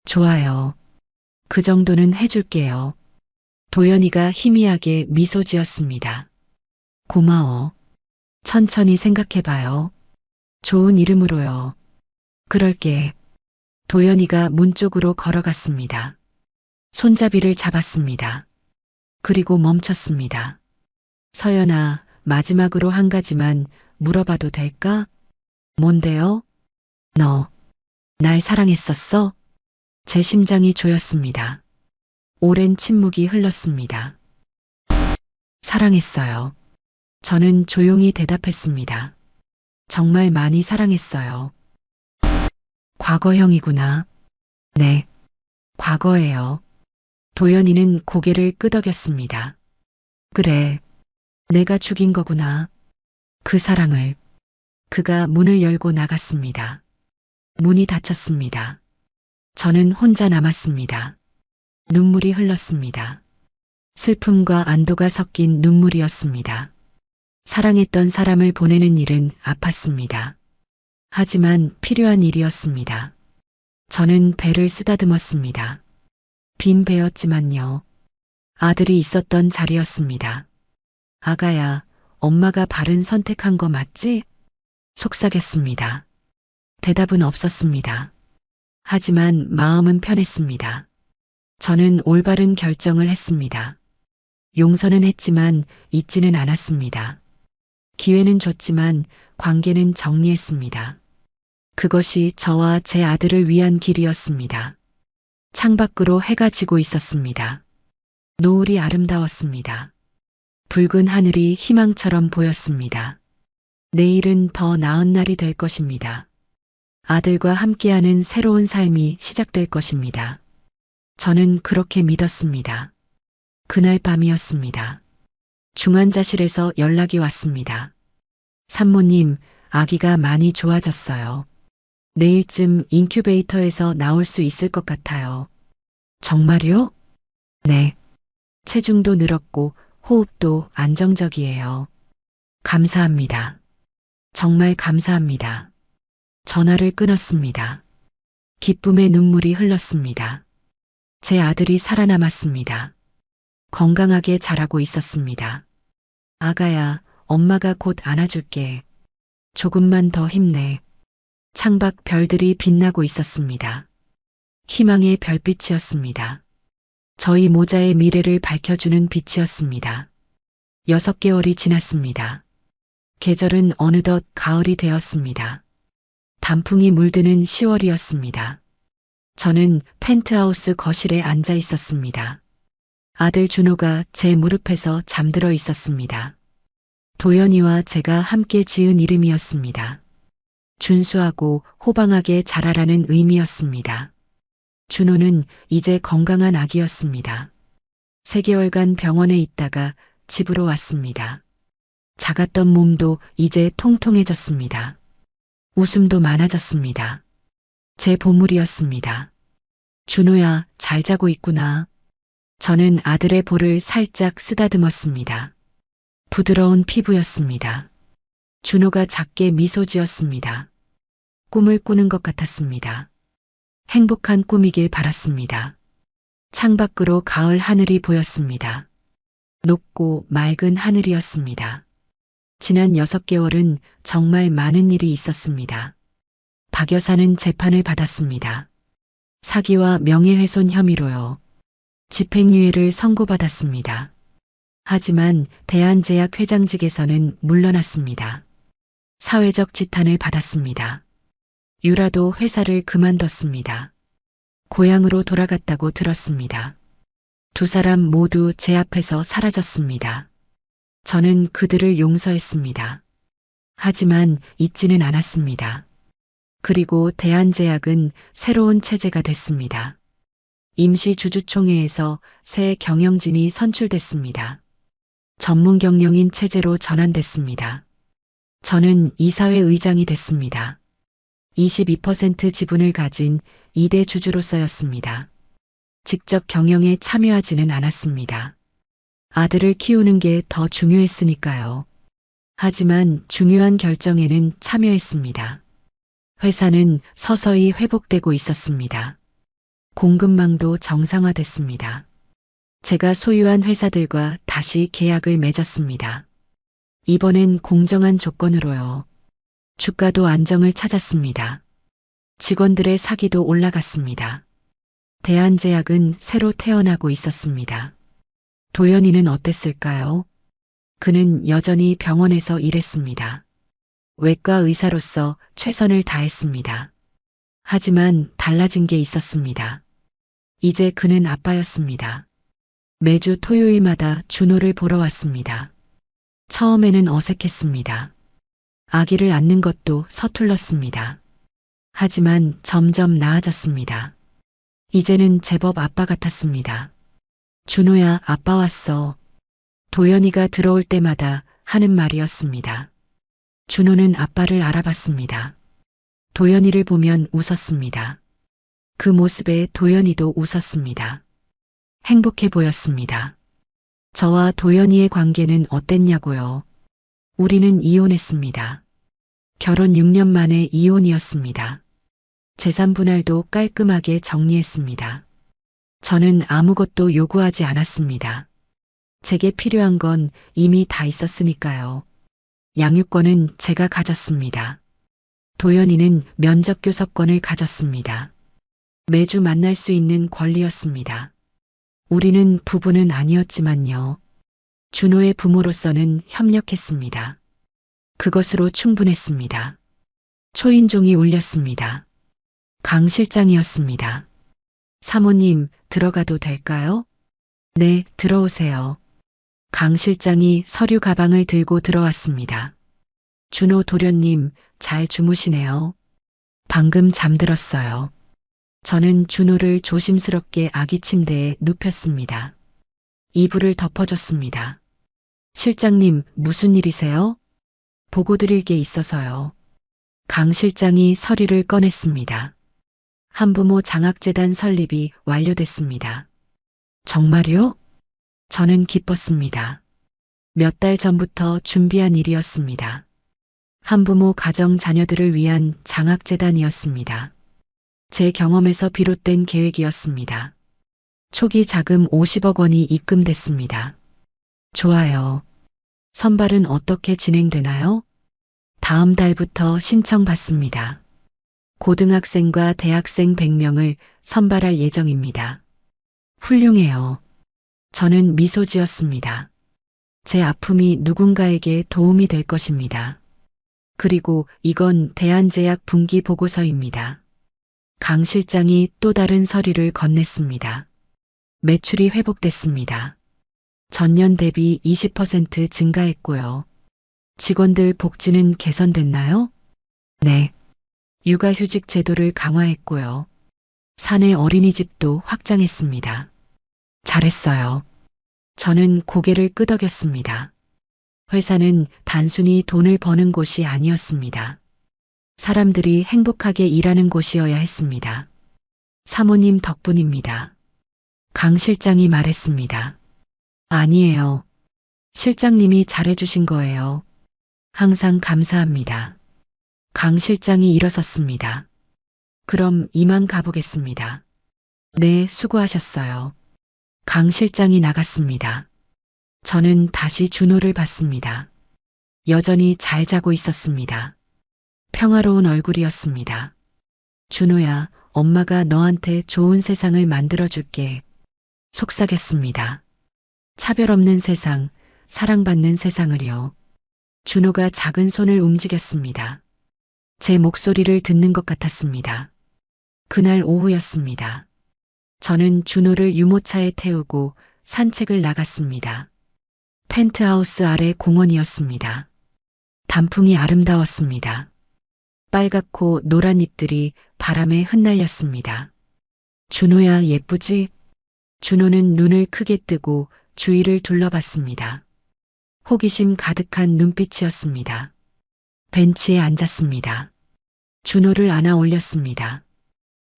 좋아요. 그 정도는 해줄게요. 도연이가 희미하게 미소 지었습니다. 고마워. 천천히 생각해봐요. 좋은 이름으로요. 그럴게. 도연이가 문 쪽으로 걸어갔습니다. 손잡이를 잡았습니다. 그리고 멈췄습니다. 서연아, 마지막으로 한 가지만 물어봐도 될까? 뭔데요? 너, 날 사랑했었어? 제 심장이 조였습니다. 오랜 침묵이 흘렀습니다. 사랑했어요. 저는 조용히 대답했습니다. 정말 많이 사랑했어요. 과거형이구나. 네, 과거예요. 도연이는 고개를 끄덕였습니다. 그래, 내가 죽인 거구나. 그 사랑을. 그가 문을 열고 나갔습니다. 문이 닫혔습니다. 저는 혼자 남았습니다. 눈물이 흘렀습니다. 슬픔과 안도가 섞인 눈물이었습니다. 사랑했던 사람을 보내는 일은 아팠습니다. 하지만 필요한 일이었습니다. 저는 배를 쓰다듬었습니다. 빈 배였지만요. 아들이 있었던 자리였습니다. 아가야, 엄마가 바른 선택한 거 맞지? 속삭였습니다. 대답은 없었습니다. 하지만 마음은 편했습니다. 저는 올바른 결정을 했습니다. 용서는 했지만 잊지는 않았습니다. 기회는 줬지만 관계는 정리했습니다. 그것이 저와 제 아들을 위한 길이었습니다. 창밖으로 해가 지고 있었습니다. 노을이 아름다웠습니다. 붉은 하늘이 희망처럼 보였습니다. 내일은 더 나은 날이 될 것입니다. 아들과 함께하는 새로운 삶이 시작될 것입니다. 저는 그렇게 믿었습니다. 그날 밤이었습니다. 중환자실에서 연락이 왔습니다. 산모님, 아기가 많이 좋아졌어요. 내일쯤 인큐베이터에서 나올 수 있을 것 같아요. 정말요? 네. 체중도 늘었고 호흡도 안정적이에요. 감사합니다. 정말 감사합니다. 전화를 끊었습니다. 기쁨의 눈물이 흘렀습니다. 제 아들이 살아남았습니다. 건강하게 자라고 있었습니다. 아가야, 엄마가 곧 안아줄게. 조금만 더 힘내. 창밖 별들이 빛나고 있었습니다. 희망의 별빛이었습니다. 저희 모자의 미래를 밝혀주는 빛이었습니다. 6개월이 지났습니다. 계절은 어느덧 가을이 되었습니다. 단풍이 물드는 10월이었습니다. 저는 펜트하우스 거실에 앉아 있었습니다. 아들 준호가 제 무릎에서 잠들어 있었습니다. 도연이와 제가 함께 지은 이름이었습니다. 준수하고 호방하게 자라라는 의미였습니다. 준호는 이제 건강한 아기였습니다. 3개월간 병원에 있다가 집으로 왔습니다. 작았던 몸도 이제 통통해졌습니다. 웃음도 많아졌습니다. 제 보물이었습니다. 준호야, 잘 자고 있구나. 저는 아들의 볼을 살짝 쓰다듬었습니다. 부드러운 피부였습니다. 준호가 작게 미소 지었습니다. 꿈을 꾸는 것 같았습니다. 행복한 꿈이길 바랐습니다. 창밖으로 가을 하늘이 보였습니다. 높고 맑은 하늘이었습니다. 지난 6개월은 정말 많은 일이 있었습니다. 박 여사는 재판을 받았습니다. 사기와 명예훼손 혐의로요. 집행유예를 선고받았습니다. 하지만 대한제약 회장직에서는 물러났습니다. 사회적 지탄을 받았습니다. 유라도 회사를 그만뒀습니다. 고향으로 돌아갔다고 들었습니다. 2사람 모두 제 앞에서 사라졌습니다. 저는 그들을 용서했습니다. 하지만 잊지는 않았습니다. 그리고 대한제약은 새로운 체제가 됐습니다. 임시주주총회에서 새 경영진이 선출됐습니다. 전문 경영인 체제로 전환됐습니다. 저는 이사회 의장이 됐습니다. 22% 지분을 가진 2대 주주로서였습니다. 직접 경영에 참여하지는 않았습니다. 아들을 키우는 게 더 중요했으니까요. 하지만 중요한 결정에는 참여했습니다. 회사는 서서히 회복되고 있었습니다. 공급망도 정상화됐습니다. 제가 소유한 회사들과 다시 계약을 맺었습니다. 이번엔 공정한 조건으로요. 주가도 안정을 찾았습니다. 직원들의 사기도 올라갔습니다. 대한제약은 새로 태어나고 있었습니다. 도연이는 어땠을까요? 그는 여전히 병원에서 일했습니다. 외과 의사로서 최선을 다했습니다. 하지만 달라진 게 있었습니다. 이제 그는 아빠였습니다. 매주 토요일마다 준호를 보러 왔습니다. 처음에는 어색했습니다. 아기를 안는 것도 서툴렀습니다. 하지만 점점 나아졌습니다. 이제는 제법 아빠 같았습니다. 준호야, 아빠 왔어. 도연이가 들어올 때마다 하는 말이었습니다. 준호는 아빠를 알아봤습니다. 도연이를 보면 웃었습니다. 그 모습에 도연이도 웃었습니다. 행복해 보였습니다. 저와 도연이의 관계는 어땠냐고요? 우리는 이혼했습니다. 결혼 6년 만에 이혼이었습니다. 재산 분할도 깔끔하게 정리했습니다. 저는 아무것도 요구하지 않았습니다. 제게 필요한 건 이미 다 있었으니까요. 양육권은 제가 가졌습니다. 도연이는 면접 교섭권을 가졌습니다. 매주 만날 수 있는 권리였습니다. 우리는 부부는 아니었지만요. 준호의 부모로서는 협력했습니다. 그것으로 충분했습니다. 초인종이 울렸습니다. 강 실장이었습니다. 사모님, 들어가도 될까요? 네, 들어오세요. 강 실장이 서류 가방을 들고 들어왔습니다. 준호 도련님, 잘 주무시네요. 방금 잠들었어요. 저는 준호를 조심스럽게 아기 침대에 눕혔습니다. 이불을 덮어줬습니다. 실장님, 무슨 일이세요? 보고 드릴 게 있어서요. 강 실장이 서류를 꺼냈습니다. 한부모 장학재단 설립이 완료됐습니다. 정말요? 저는 기뻤습니다. 몇 달 전부터 준비한 일이었습니다. 한부모 가정 자녀들을 위한 장학재단이었습니다. 제 경험에서 비롯된 계획이었습니다. 초기 자금 50억 원이 입금됐습니다. 좋아요. 선발은 어떻게 진행되나요? 다음 달부터 신청받습니다. 고등학생과 대학생 100명을 선발할 예정입니다. 훌륭해요. 저는 미소 지었습니다. 제 아픔이 누군가에게 도움이 될 것입니다. 그리고 이건 대한제약 분기 보고서입니다. 강 실장이 또 다른 서류를 건넸습니다. 매출이 회복됐습니다. 전년 대비 20% 증가했고요. 직원들 복지는 개선됐나요? 네. 육아휴직 제도를 강화했고요. 사내 어린이집도 확장했습니다. 잘했어요. 저는 고개를 끄덕였습니다. 회사는 단순히 돈을 버는 곳이 아니었습니다. 사람들이 행복하게 일하는 곳이어야 했습니다. 사모님 덕분입니다. 강 실장이 말했습니다. 아니에요. 실장님이 잘해주신 거예요. 항상 감사합니다. 강 실장이 일어섰습니다. 그럼 이만 가보겠습니다. 네, 수고하셨어요. 강 실장이 나갔습니다. 저는 다시 준호를 봤습니다. 여전히 잘 자고 있었습니다. 평화로운 얼굴이었습니다. 준호야, 엄마가 너한테 좋은 세상을 만들어줄게. 속삭였습니다. 차별 없는 세상, 사랑받는 세상을요. 준호가 작은 손을 움직였습니다. 제 목소리를 듣는 것 같았습니다. 그날 오후였습니다. 저는 준호를 유모차에 태우고 산책을 나갔습니다. 펜트하우스 아래 공원이었습니다. 단풍이 아름다웠습니다. 빨갛고 노란 잎들이 바람에 흩날렸습니다. 준호야, 예쁘지? 준호는 눈을 크게 뜨고 주위를 둘러봤습니다. 호기심 가득한 눈빛이었습니다. 벤치에 앉았습니다. 준호를 안아 올렸습니다.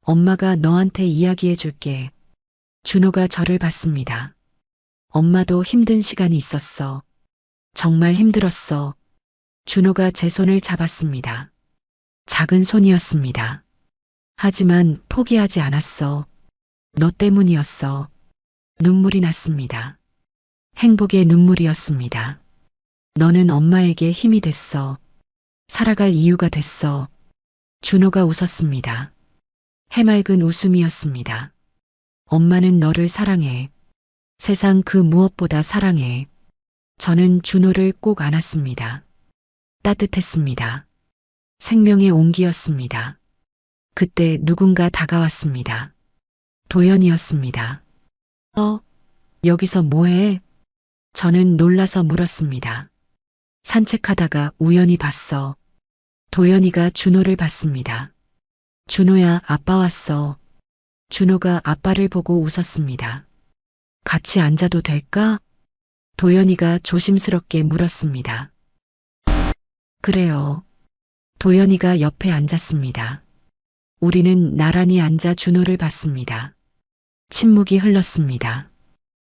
엄마가 너한테 이야기해 줄게. 준호가 저를 봤습니다. 엄마도 힘든 시간이 있었어. 정말 힘들었어. 준호가 제 손을 잡았습니다. 작은 손이었습니다. 하지만 포기하지 않았어. 너 때문이었어. 눈물이 났습니다. 행복의 눈물이었습니다. 너는 엄마에게 힘이 됐어. 살아갈 이유가 됐어. 준호가 웃었습니다. 해맑은 웃음이었습니다. 엄마는 너를 사랑해. 세상 그 무엇보다 사랑해. 저는 준호를 꼭 안았습니다. 따뜻했습니다. 생명의 온기였습니다. 그때 누군가 다가왔습니다. 도연이었습니다. 여기서 뭐해? 저는 놀라서 물었습니다. 산책하다가 우연히 봤어. 도연이가 준호를 봤습니다. 준호야, 아빠 왔어. 준호가 아빠를 보고 웃었습니다. 같이 앉아도 될까? 도연이가 조심스럽게 물었습니다. 그래요. 도연이가 옆에 앉았습니다. 우리는 나란히 앉아 준호를 봤습니다. 침묵이 흘렀습니다.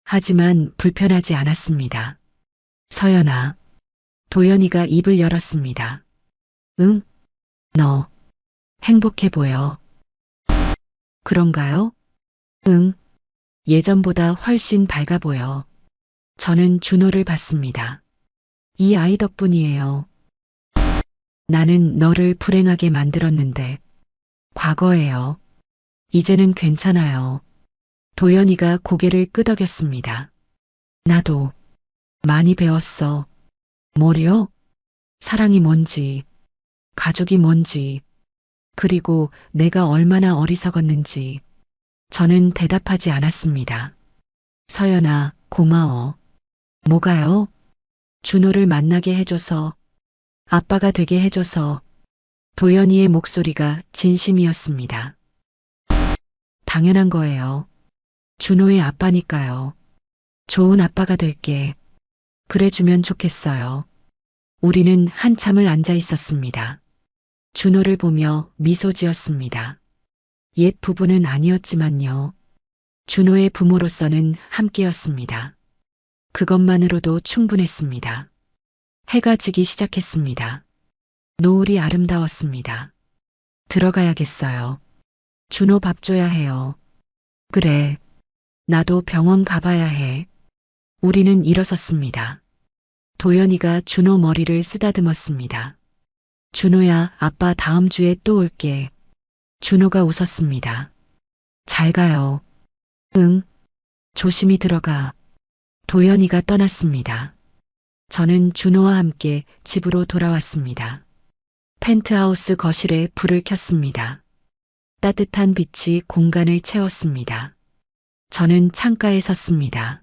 하지만 불편하지 않았습니다. 서연아. 도연이가 입을 열었습니다. 응? 너 행복해 보여. 그런가요? 응. 예전보다 훨씬 밝아 보여. 저는 준호를 봤습니다. 이 아이 덕분이에요. 나는 너를 불행하게 만들었는데 과거예요. 이제는 괜찮아요. 도연이가 고개를 끄덕였습니다. 나도 많이 배웠어. 뭐요? 사랑이 뭔지, 가족이 뭔지, 그리고 내가 얼마나 어리석었는지. 저는 대답하지 않았습니다. 서연아, 고마워. 뭐가요? 준호를 만나게 해줘서. 아빠가 되게 해줘서. 도연이의 목소리가 진심이었습니다. 당연한 거예요. 준호의 아빠니까요. 좋은 아빠가 될게. 그래주면 좋겠어요. 우리는 한참을 앉아 있었습니다. 준호를 보며 미소 지었습니다. 옛 부부는 아니었지만요. 준호의 부모로서는 함께였습니다. 그것만으로도 충분했습니다. 해가 지기 시작했습니다. 노을이 아름다웠습니다. 들어가야겠어요. 준호 밥 줘야 해요. 그래. 나도 병원 가봐야 해. 우리는 일어섰습니다. 도연이가 준호 머리를 쓰다듬었습니다. 준호야, 아빠 다음 주에 또 올게. 준호가 웃었습니다. 잘 가요. 응. 조심히 들어가. 도연이가 떠났습니다. 저는 준호와 함께 집으로 돌아왔습니다. 펜트하우스 거실에 불을 켰습니다. 따뜻한 빛이 공간을 채웠습니다. 저는 창가에 섰습니다.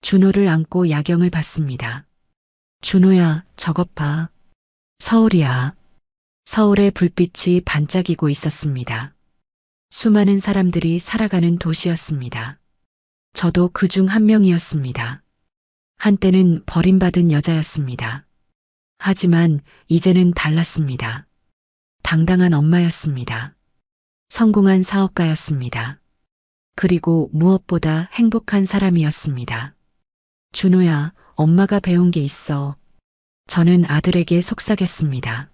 준호를 안고 야경을 봤습니다. 준호야, 저것 봐. 서울이야. 서울의 불빛이 반짝이고 있었습니다. 수많은 사람들이 살아가는 도시였습니다. 저도 그 중 한 명이었습니다. 한때는 버림받은 여자였습니다. 하지만 이제는 달랐습니다. 당당한 엄마였습니다. 성공한 사업가였습니다. 그리고 무엇보다 행복한 사람이었습니다. 준호야, 엄마가 배운 게 있어. 저는 아들에게 속삭였습니다.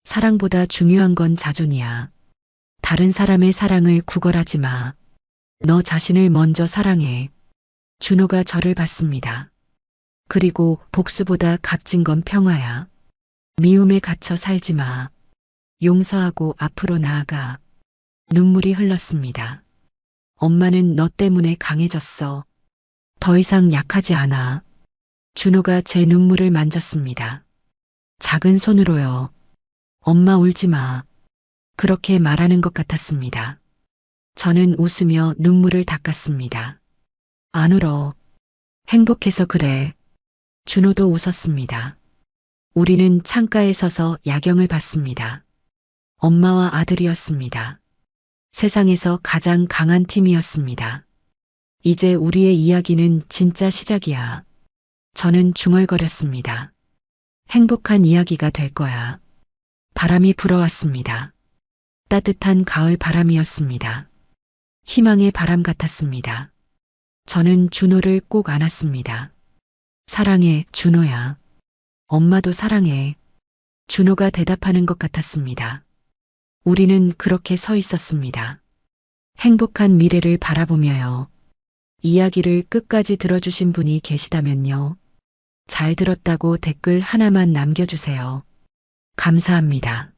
사랑보다 중요한 건 자존이야. 다른 사람의 사랑을 구걸하지 마. 너 자신을 먼저 사랑해. 준호가 저를 봤습니다. 그리고 복수보다 값진 건 평화야. 미움에 갇혀 살지 마. 용서하고 앞으로 나아가. 눈물이 흘렀습니다. 엄마는 너 때문에 강해졌어. 더 이상 약하지 않아. 준호가 제 눈물을 만졌습니다. 작은 손으로요. 엄마 울지 마. 그렇게 말하는 것 같았습니다. 저는 웃으며 눈물을 닦았습니다. 안 울어. 행복해서 그래. 준호도 웃었습니다. 우리는 창가에 서서 야경을 봤습니다. 엄마와 아들이었습니다. 세상에서 가장 강한 팀이었습니다. 이제 우리의 이야기는 진짜 시작이야. 저는 중얼거렸습니다. 행복한 이야기가 될 거야. 바람이 불어왔습니다. 따뜻한 가을 바람이었습니다. 희망의 바람 같았습니다. 저는 준호를 꼭 안았습니다. 사랑해, 준호야. 엄마도 사랑해. 준호가 대답하는 것 같았습니다. 우리는 그렇게 서 있었습니다. 행복한 미래를 바라보며요. 이야기를 끝까지 들어주신 분이 계시다면요. 잘 들었다고 댓글 하나만 남겨주세요. 감사합니다.